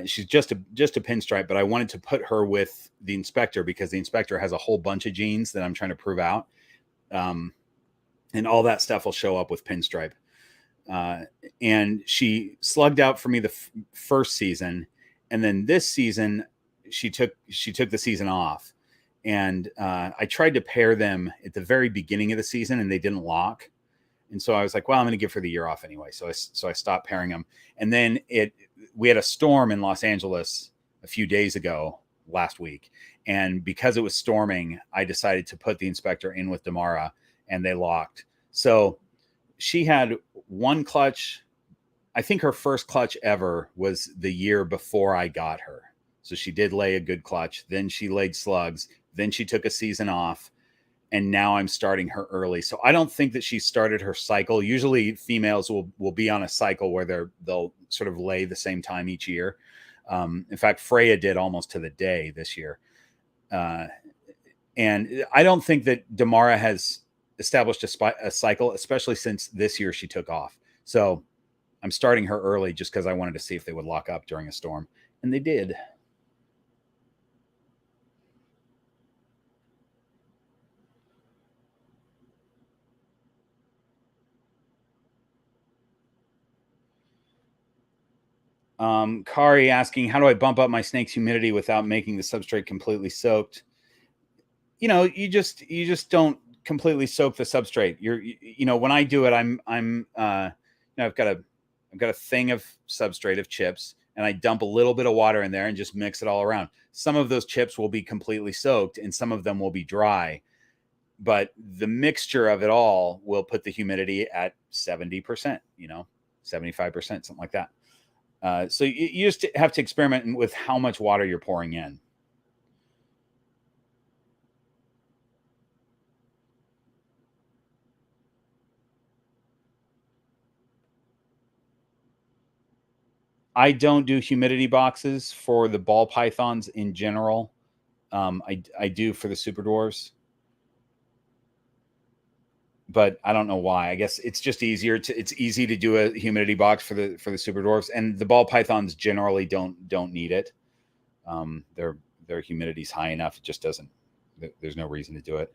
She's just a pinstripe, but I wanted to put her with the inspector because the inspector has a whole bunch of genes that I'm trying to prove out, and all that stuff will show up with pinstripe. And she slugged out for me the first season, and then this season she took the season off. And I tried to pair them at the very beginning of the season, and they didn't lock. And so I was like, well, I'm going to give her the year off anyway. So I stopped pairing them. And then we had a storm in Los Angeles a few days ago, last week. And because it was storming, I decided to put the inspector in with Damara, and they locked. So she had one clutch. I think her first clutch ever was the year before I got her. So she did lay a good clutch. Then she laid slugs. Then she took a season off, and now I'm starting her early. So I don't think that she started her cycle. Usually females will be on a cycle where they'll sort of lay the same time each year. In fact, Freya did almost to the day this year. And I don't think that Damara has established a cycle, especially since this year she took off. So I'm starting her early just because I wanted to see if they would lock up during a storm. And they did. Kari asking, how do I bump up my snake's humidity without making the substrate completely soaked? You know, you just don't completely soak the substrate. When I do it, I've got a thing of substrate of chips, and I dump a little bit of water in there and just mix it all around. Some of those chips will be completely soaked and some of them will be dry, but the mixture of it all will put the humidity at 70%, 75%, something like that. So you just have to experiment with how much water you're pouring in. I don't do humidity boxes for the ball pythons in general. I do for the super dwarves, but I don't know why. I guess it's just easier it's easy to do a humidity box for the super dwarves, and the ball pythons generally don't need it. Their humidity's high enough. It just doesn't, there's no reason to do it.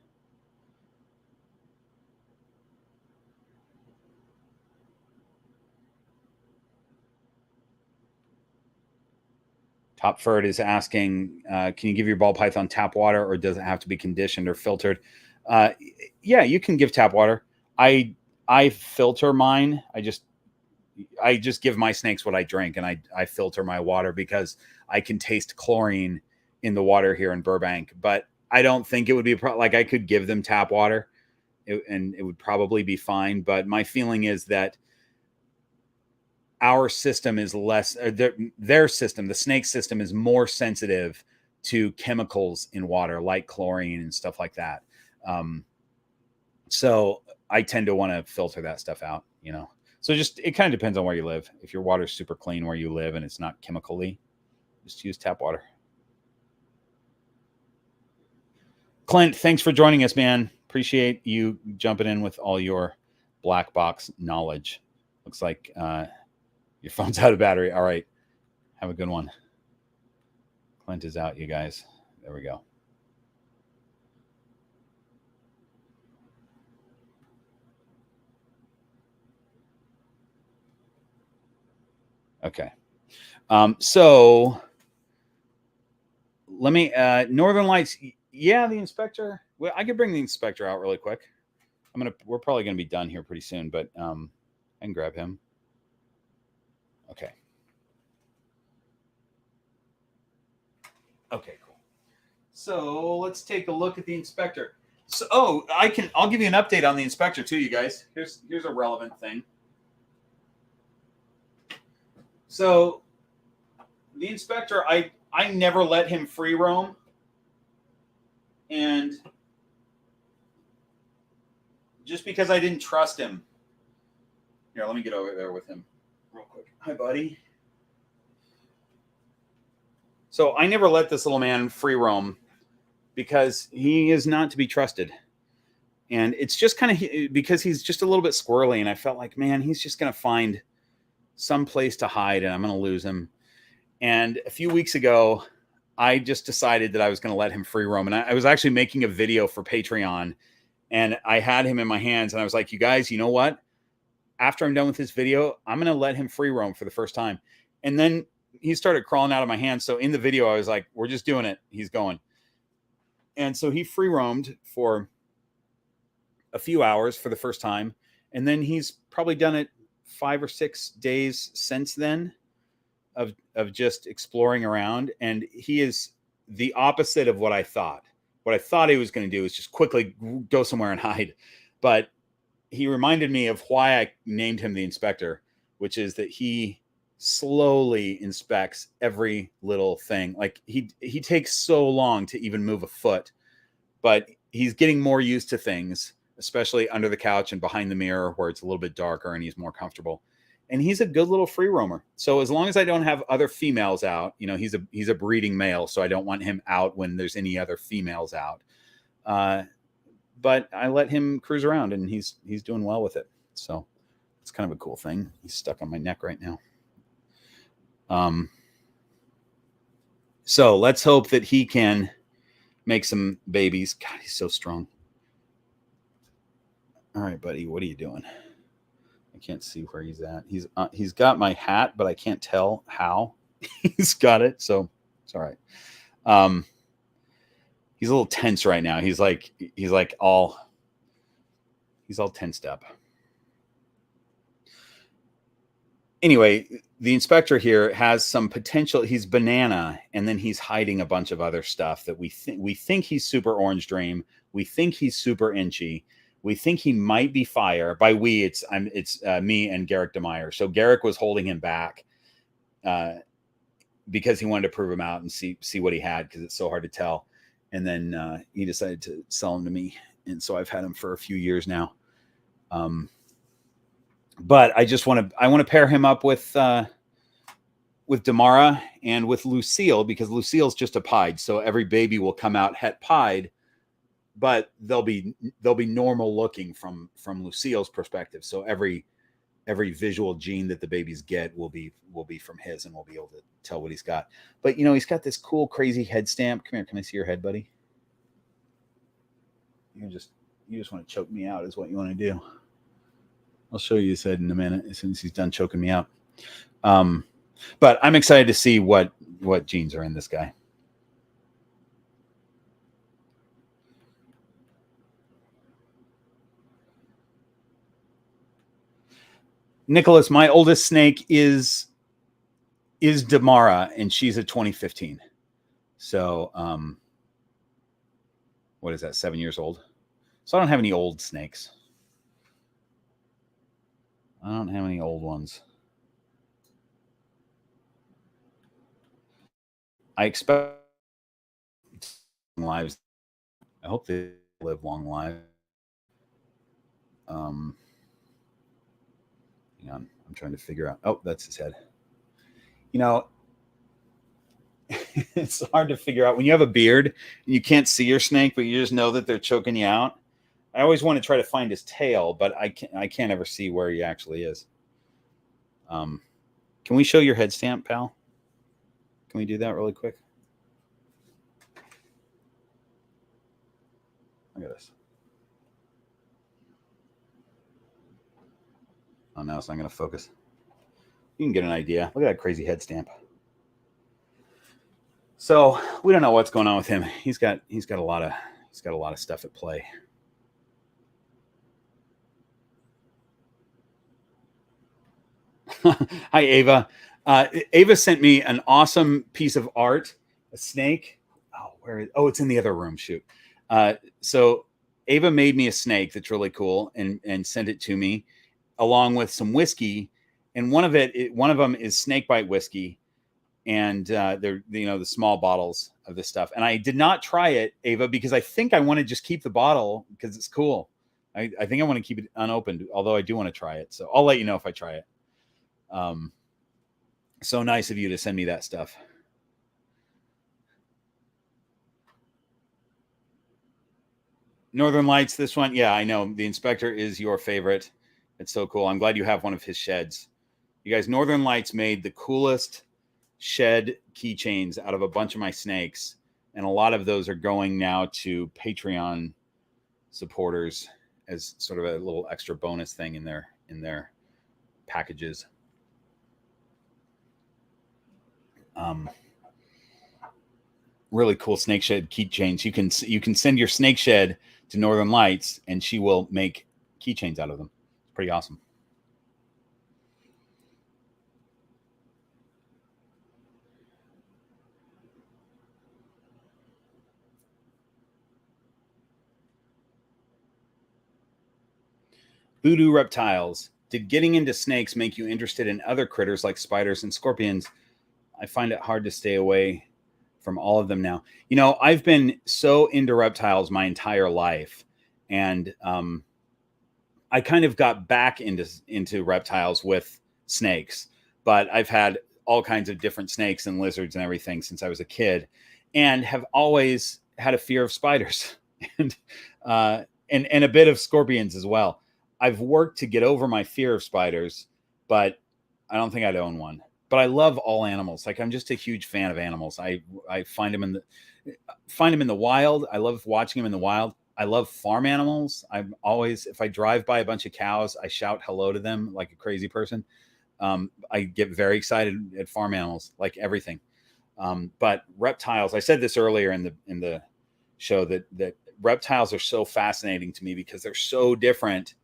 Top Ferd is asking, can you give your ball python tap water, or does it have to be conditioned or filtered? Yeah, you can give tap water. I filter mine. I just give my snakes what I drink, and I filter my water because I can taste chlorine in the water here in Burbank. But I don't think it would be like I could give them tap water, and it would probably be fine. But my feeling is that our system is less, their system, the snake system, is more sensitive to chemicals in water like chlorine and stuff like that. So I tend to want to filter that stuff out, So just, it kind of depends on where you live. If your water's super clean where you live and it's not chemically, just use tap water. Clint, thanks for joining us, man. Appreciate you jumping in with all your black box knowledge. Looks like your phone's out of battery. All right. Have a good one. Clint is out, you guys. There we go. Okay. So let me, Northern Lights. Yeah, the inspector. Well, I could bring the inspector out really quick. We're probably going to be done here pretty soon, but I can grab him. Okay. Okay, cool. So let's take a look at the inspector. So, I'll give you an update on the inspector too, you guys. Here's a relevant thing. So the inspector, I never let him free roam. And just because I didn't trust him. Here, let me get over there with him real quick. Hi, buddy. So I never let this little man free roam because he is not to be trusted. And it's just kind of because he's just a little bit squirrely. And I felt like, man, he's just going to find some place to hide and I'm going to lose him. And a few weeks ago, I just decided that I was going to let him free roam. And I was actually making a video for Patreon and I had him in my hands and I was like, you guys, you know what? After I'm done with this video, I'm going to let him free roam for the first time. And then he started crawling out of my hands. So in the video, I was like, we're just doing it. He's going. And so he free roamed for a few hours for the first time. And then he's probably done it 5 or 6 days since then of just exploring around. And he is the opposite of what I thought. What I thought he was going to do is just quickly go somewhere and hide. But he reminded me of why I named him the inspector, which is that he slowly inspects every little thing. Like he takes so long to even move a foot, but he's getting more used to things, especially under the couch and behind the mirror where it's a little bit darker and he's more comfortable. And he's a good little free roamer. So as long as I don't have other females out, you know, he's a breeding male, so I don't want him out when there's any other females out. But I let him cruise around and he's doing well with it. So it's kind of a cool thing. He's stuck on my neck right now. So let's hope that he can make some babies. God, he's so strong. All right, buddy, what are you doing? I can't see where he's at. He's got my hat, but I can't tell how he's got it. So it's all right. He's a little tense right now. He's all tensed up. Anyway, the inspector here has some potential. He's banana, and then he's hiding a bunch of other stuff that we think he's super orange dream. We think he's super inchy. We think he might be fire. By we, it's me and Garrick DeMeyer. So Garrick was holding him back because he wanted to prove him out and see what he had, because it's so hard to tell. And then he decided to sell him to me, and so I've had him for a few years now. But I want to pair him up with Damara and with Lucille, because Lucille's just a pied, so every baby will come out het pied, but they'll be normal looking from Lucille's perspective. So every visual gene that the babies get will be from his, and we'll be able to tell what he's got. But you know, he's got this cool, crazy head stamp. Come here, can I see your head, buddy? You just want to choke me out, is what you want to do. I'll show you his head in a minute as soon as he's done choking me out. But I'm excited to see what genes are in this guy. Nicholas, my oldest snake is Damara, and she's a 2015. So, what is that? 7 years old. So I don't have any old snakes. I don't have any old ones. I expect lives. I hope they live long lives. Hang on, I'm trying to figure out. Oh, that's his head. You know, it's hard to figure out when you have a beard and you can't see your snake, but you just know that they're choking you out. I always want to try to find his tail, but I can't ever see where he actually is. Can we show your head stamp, pal? Can we do that really quick? Look at this. Oh, now it's not going to focus. You can get an idea. Look at that crazy head stamp. So we don't know what's going on with him. He's got a lot of stuff at play. Hi, Ava. Ava sent me an awesome piece of art, a snake. Oh, it's in the other room. Shoot. So Ava made me a snake that's really cool and sent it to me, along with some whiskey. And one of them is snakebite whiskey. And they're, the small bottles of this stuff. And I did not try it, Ava, because I think I want to just keep the bottle because it's cool. I think I want to keep it unopened, although I do want to try it. So I'll let you know if I try it. So nice of you to send me that stuff. . Northern Lights, this one. Yeah, I know. The Inspector is your favorite. It's so cool. I'm glad you have one of his sheds. You guys, Northern Lights made the coolest shed keychains out of a bunch of my snakes. And a lot of those are going now to Patreon supporters as sort of a little extra bonus thing in their packages. Really cool snake shed keychains. You can send your snake shed to Northern Lights, and she will make keychains out of them. It's pretty awesome. Voodoo Reptiles. Did getting into snakes make you interested in other critters like spiders and scorpions? I find it hard to stay away from all of them now. You know, I've been so into reptiles my entire life, and I kind of got back into reptiles with snakes, but I've had all kinds of different snakes and lizards and everything since I was a kid, and have always had a fear of spiders and and a bit of scorpions as well. I've worked to get over my fear of spiders, but I don't think I'd own one. But I love all animals. Like, I'm just a huge fan of animals. I find them in the wild. I love watching them in the wild. I love farm animals. I'm always, if I drive by a bunch of cows, I shout hello to them like a crazy person. I get very excited at farm animals, like everything. But reptiles, I said this earlier in the show that reptiles are so fascinating to me because they're so different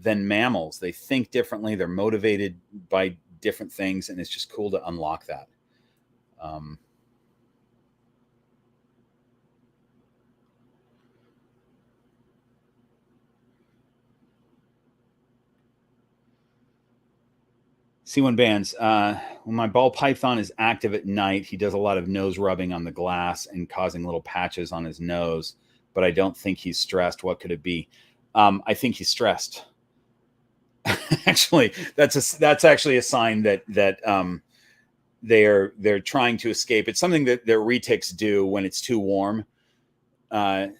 than mammals. They think differently. They're motivated by different things, and it's just cool to unlock that. C1 bands. When my ball python is active at night, he does a lot of nose rubbing on the glass and causing little patches on his nose, but I don't think he's stressed. What could it be? I think he's stressed. Actually, that's actually a sign that they're trying to escape. It's something that their retics do when it's too warm. Now,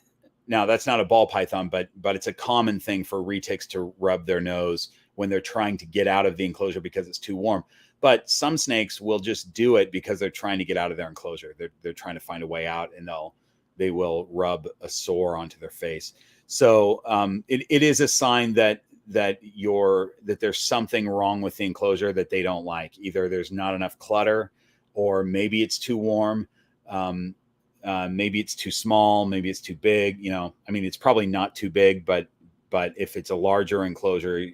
that's not a ball python, but it's a common thing for retics to rub their nose when they're trying to get out of the enclosure because it's too warm. But some snakes will just do it because they're trying to get out of their enclosure. They're trying to find a way out, and they will rub a sore onto their face. So it is a sign that there's something wrong with the enclosure that they don't like. Either there's not enough clutter, or maybe it's too warm. Maybe it's too small. Maybe it's too big. You know, I mean, it's probably not too big, but if it's a larger enclosure,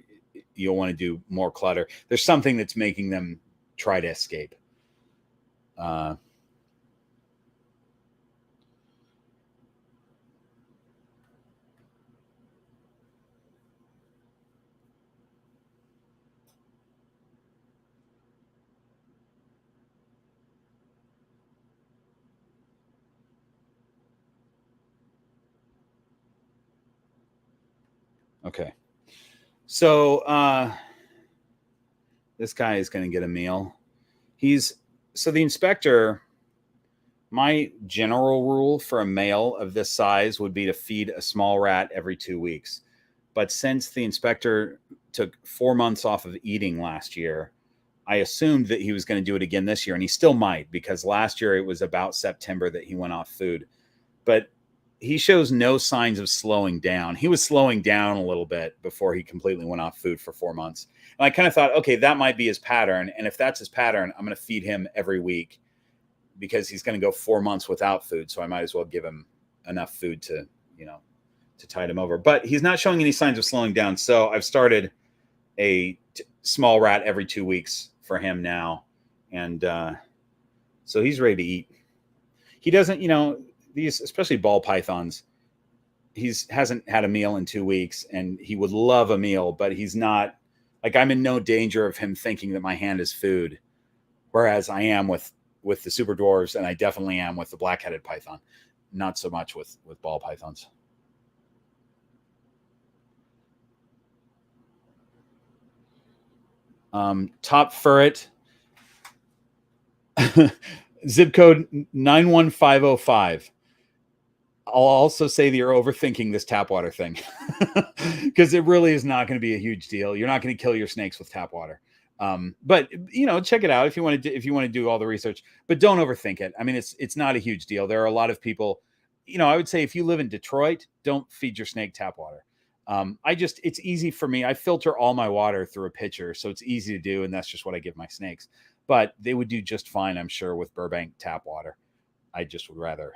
you'll want to do more clutter. There's something that's making them try to escape. Okay. So this guy is going to get a meal. So the inspector, my general rule for a male of this size would be to feed a small rat every 2 weeks. But since the inspector took 4 months off of eating last year, I assumed that he was going to do it again this year, and he still might, because last year it was about September that he went off food. But he shows no signs of slowing down. He was slowing down a little bit before he completely went off food for 4 months. And I kind of thought, okay, that might be his pattern. And if that's his pattern, I'm going to feed him every week because he's going to go 4 months without food. So I might as well give him enough food to tide him over. But he's not showing any signs of slowing down. So I've started a small rat every 2 weeks for him now. And so he's ready to eat. He doesn't, these, especially ball pythons, hasn't had a meal in 2 weeks, and he would love a meal, but he's not, like, I'm in no danger of him thinking that my hand is food. Whereas I am with the super dwarves, and I definitely am with the black-headed python. Not so much with ball pythons. Top ferret, zip code 91505. I'll also say that you're overthinking this tap water thing because it really is not going to be a huge deal. You're not going to kill your snakes with tap water. But check it out if you want to do all the research, but don't overthink it. I mean, it's not a huge deal. There are a lot of people, I would say if you live in Detroit, don't feed your snake tap water. It's easy for me. I filter all my water through a pitcher, so it's easy to do. And that's just what I give my snakes, but they would do just fine, I'm sure, with Burbank tap water. I just would rather,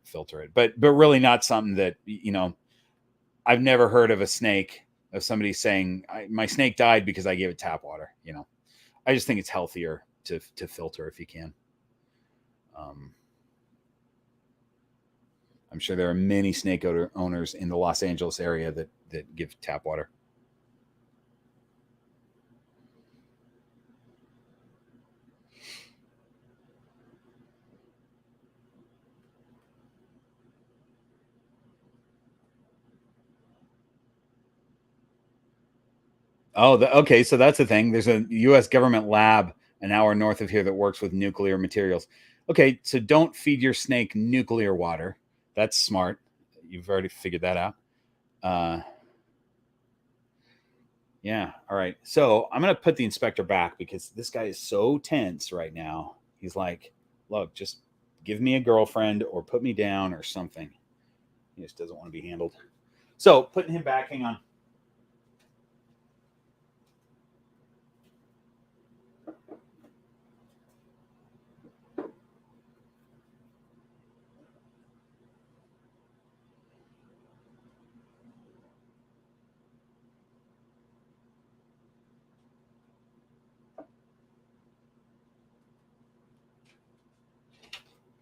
filter it, but really not something that, I've never heard of somebody saying my snake died because I gave it tap water. I just think it's healthier to filter if you can. I'm sure there are many snake owners in the Los Angeles area that give tap water. Oh, okay. So that's the thing. There's a U.S. government lab an hour north of here that works with nuclear materials. Okay, so don't feed your snake nuclear water. That's smart. You've already figured that out. Yeah. All right. So I'm going to put the inspector back because this guy is so tense right now. He's like, look, just give me a girlfriend or put me down or something. He just doesn't want to be handled. So putting him back. Hang on.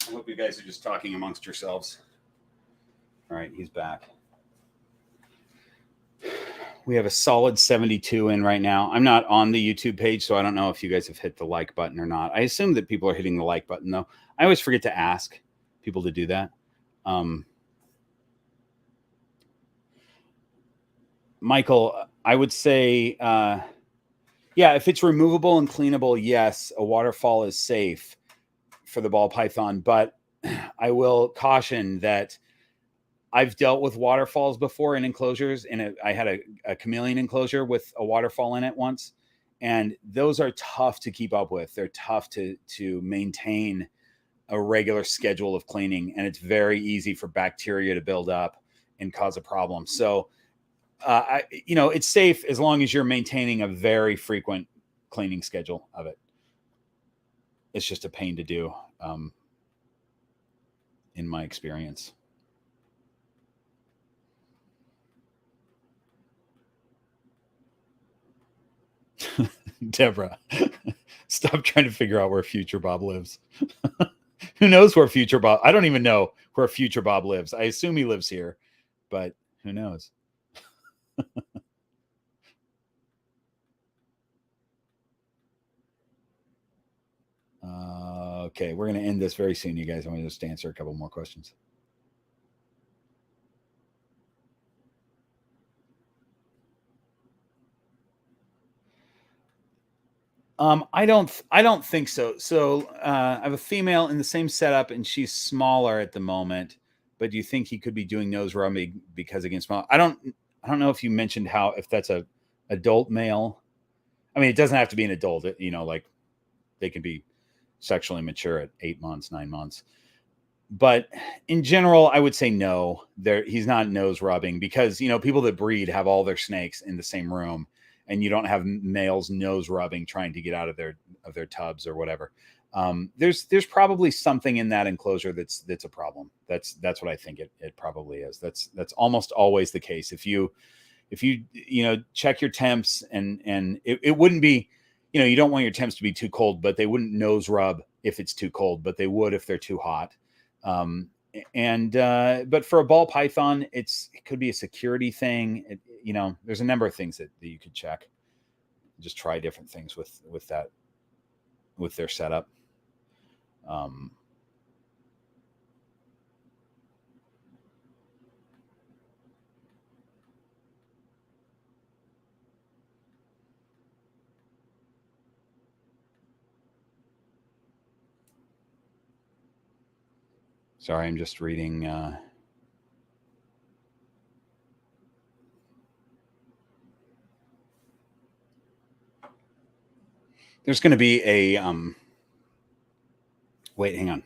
I hope you guys are just talking amongst yourselves. All right, he's back. We have a solid 72 in right now. I'm not on the YouTube page, so I don't know if you guys have hit the like button or not. I assume that people are hitting the like button, though. I always forget to ask people to do that. Michael, I would say, yeah, if it's removable and cleanable, yes, a waterfall is safe for the ball python. But I will caution that I've dealt with waterfalls before in enclosures, and I had a chameleon enclosure with a waterfall in it once, and those are tough to keep up with. They're tough to maintain a regular schedule of cleaning, and it's very easy for bacteria to build up and cause a problem. So, it's safe as long as you're maintaining a very frequent cleaning schedule of it. It's just a pain to do, in my experience. Deborah, stop trying to figure out where Future Bob lives. Who knows where Future Bob? I don't even know where Future Bob lives. I assume he lives here, but who knows? Okay, we're going to end this very soon, you guys. I'm going to just answer a couple more questions. I don't think so. So I have a female in the same setup, and she's smaller at the moment. But do you think he could be doing nose rubbing because against small? I don't know if you mentioned if that's a adult male. I mean, it doesn't have to be an adult. Like they can be sexually mature at 8 months, 9 months. But in general, I would say no. He's not nose rubbing because people that breed have all their snakes in the same room, and you don't have males nose rubbing trying to get out of their tubs or whatever. There's probably something in that enclosure that's a problem. That's what I think it probably is. That's almost always the case. If you check your temps and it wouldn't be, you don't want your temps to be too cold, but they wouldn't nose rub if it's too cold, but they would if they're too hot. But for a ball python, it could be a security thing. There's a number of things that you could check. Just try different things with their setup. Sorry, I'm just reading. There's going to be a wait, hang on.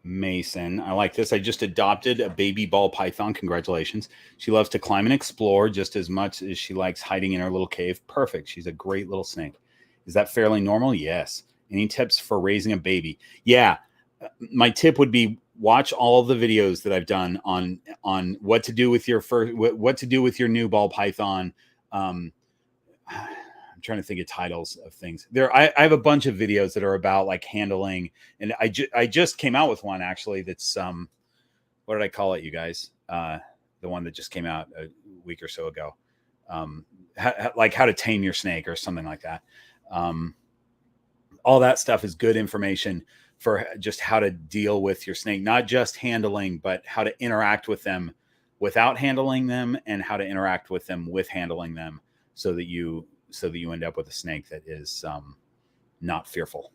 Mason, I like this. I just adopted a baby ball python. Congratulations. She loves to climb and explore just as much as she likes hiding in her little cave. Perfect. She's a great little snake. Is that fairly normal? Yes. Any tips for raising a baby? Yeah. My tip would be watch all of the videos that I've done on what to do with your what to do with your new ball python. I'm trying to think of titles of things there. I have a bunch of videos that are about like handling, and I just came out with one actually. That's what did I call it, you guys? The one that just came out a week or so ago. Like how to tame your snake or something like that. All that stuff is good information for just how to deal with your snake, not just handling, but how to interact with them without handling them, and how to interact with them with handling them, so that you end up with a snake that is not fearful.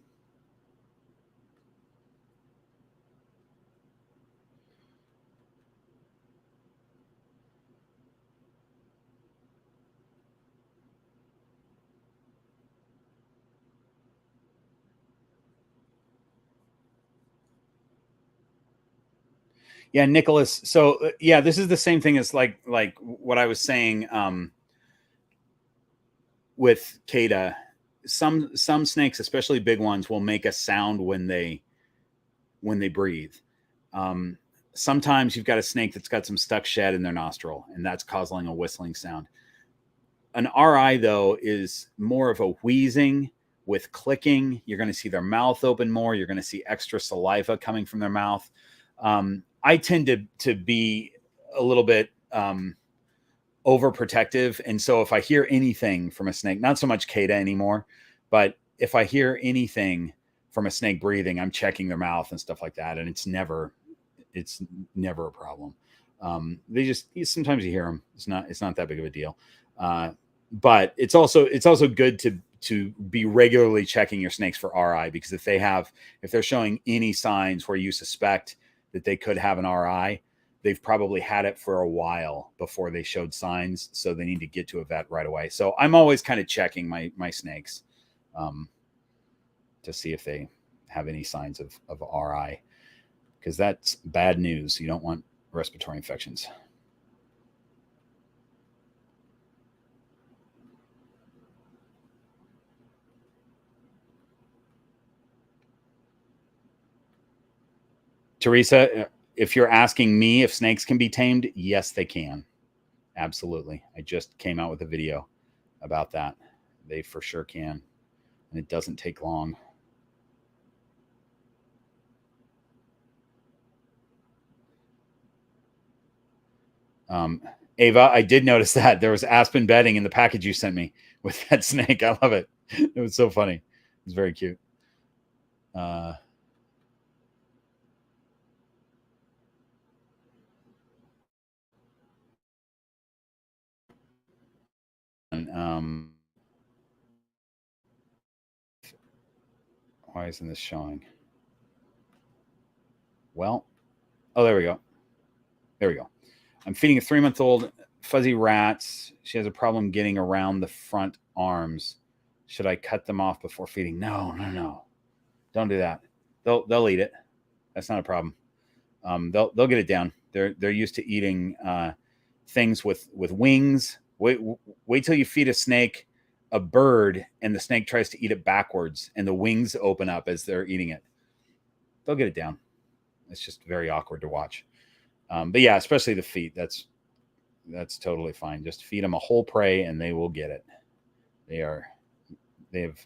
Yeah, Nicholas. So yeah, this is the same thing as like what I was saying with Kada. Some snakes, especially big ones, will make a sound when they breathe. Sometimes you've got a snake that's got some stuck shed in their nostril, and that's causing a whistling sound. An RI, though, is more of a wheezing with clicking. You're going to see their mouth open more. You're going to see extra saliva coming from their mouth. I tend to be a little bit overprotective. And so if I hear anything from a snake, not so much Kada anymore, but if I hear anything from a snake breathing, I'm checking their mouth and stuff like that. And it's never a problem. They just, sometimes you hear them. It's not that big of a deal. But it's also good to be regularly checking your snakes for RI, because if they're showing any signs where you suspect that they could have an RI, they've probably had it for a while before they showed signs. So they need to get to a vet right away. So I'm always kind of checking my snakes to see if they have any signs of RI, because that's bad news. You don't want respiratory infections. Teresa, if you're asking me if snakes can be tamed, yes, they can. Absolutely. I just came out with a video about that. They for sure can. And it doesn't take long. Ava, I did notice that there was aspen bedding in the package you sent me with that snake. I love it. It was so funny. It was very cute. Why isn't this showing? Well, oh, there we go. There we go. I'm feeding a 3-month-old fuzzy rats. She has a problem getting around the front arms. Should I cut them off before feeding? No. Don't do that. They'll eat it. That's not a problem. They'll get it down. They're used to eating things with wings. Wait till you feed a snake a bird and the snake tries to eat it backwards and the wings open up as they're eating it. They'll get it down. It's just very awkward to watch. But yeah, especially the feet. That's totally fine. Just feed them a whole prey and they will get it. They have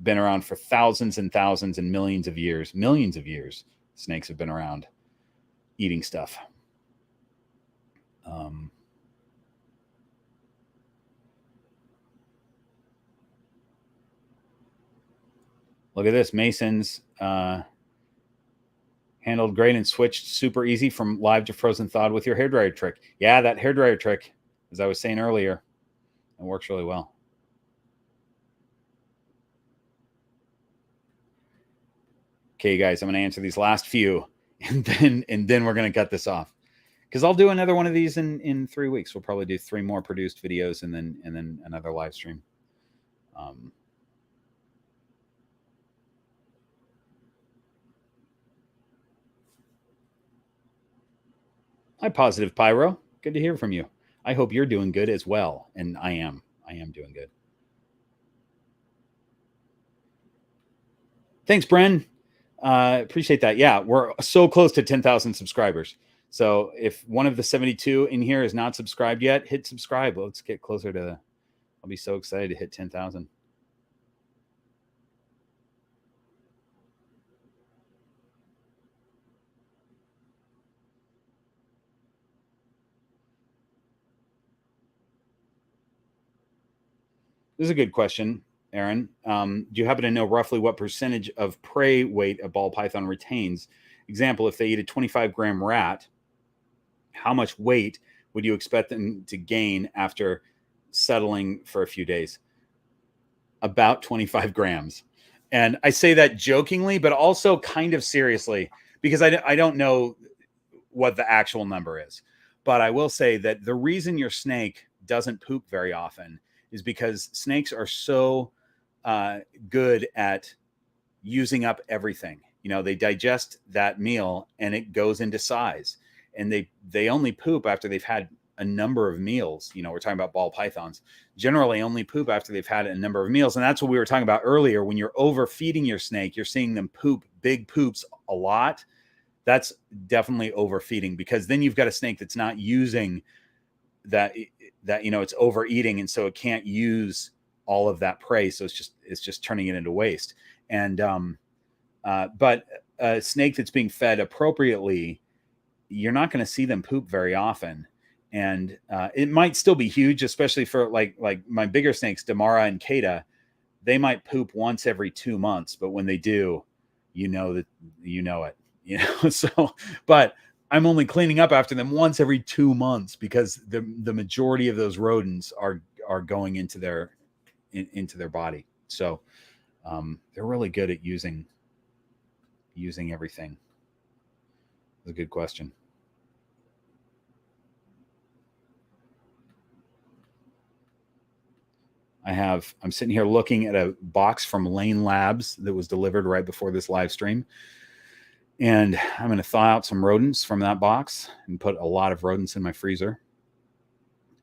been around for thousands and thousands and millions of years. Millions of years, snakes have been around eating stuff. Look at this. Mason's handled great and switched super easy from live to frozen thawed with your hairdryer trick. Yeah, that hairdryer trick, as I was saying earlier, it works really well. Okay, guys, I'm going to answer these last few, and then we're going to cut this off, because I'll do another one of these in 3 weeks. We'll probably do 3 more produced videos and then another live stream. Hi, Positive Pyro. Good to hear from you. I hope you're doing good as well, and I am doing good. Thanks, Bren. Appreciate that. Yeah, we're so close to 10,000 subscribers. So if one of the 72 in here is not subscribed yet, hit subscribe. Let's get closer to. I'll be so excited to hit 10,000. This is a good question, Aaron. Do you happen to know roughly what percentage of prey weight a ball python retains? Example, if they eat a 25-gram rat, how much weight would you expect them to gain after settling for a few days? About 25 grams. And I say that jokingly, but also kind of seriously, because I don't know what the actual number is. But I will say that the reason your snake doesn't poop very often is because snakes are so good at using up everything. You know, they digest that meal and it goes into size, and they only poop after they've had a number of meals. You know, we're talking about ball pythons generally only poop after they've had a number of meals. And that's what we were talking about earlier. When you're overfeeding your snake, you're seeing them poop big poops a lot. That's definitely overfeeding, because then you've got a snake that's not using that, you know, it's overeating. And so it can't use all of that prey. So it's just turning it into waste. And, but a snake that's being fed appropriately, you're not going to see them poop very often. And it might still be huge, especially for like my bigger snakes, Damara and Kata. They might poop once every 2 months, but when they do, you know it, you know. So, but I'm only cleaning up after them once every 2 months, because the majority of those rodents are going into their body. So they're really good at using everything. That's a good question. I'm sitting here looking at a box from Lane Labs that was delivered right before this live stream. And I'm going to thaw out some rodents from that box and put a lot of rodents in my freezer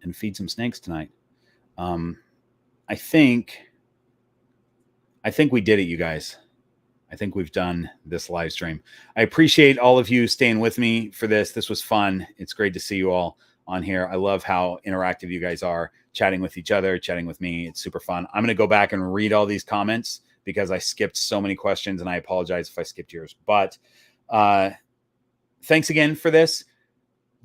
and feed some snakes tonight. I think we did it, you guys. I think we've done this live stream. I appreciate all of you staying with me for this. This was fun. It's great to see you all on here. I love how interactive you guys are, chatting with each other, chatting with me. It's super fun. I'm going to go back and read all these comments because I skipped so many questions, and I apologize if I skipped yours. But thanks again for this.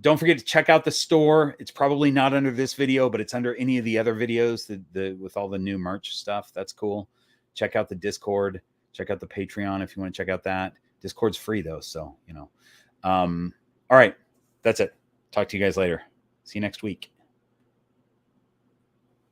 Don't forget to check out the store. It's probably not under this video, but it's under any of the other videos with all the new merch stuff. That's cool. Check out the Discord. Check out the Patreon if you want to check out that. Discord's free though, so you know. All right, that's it. Talk to you guys later. See you next week.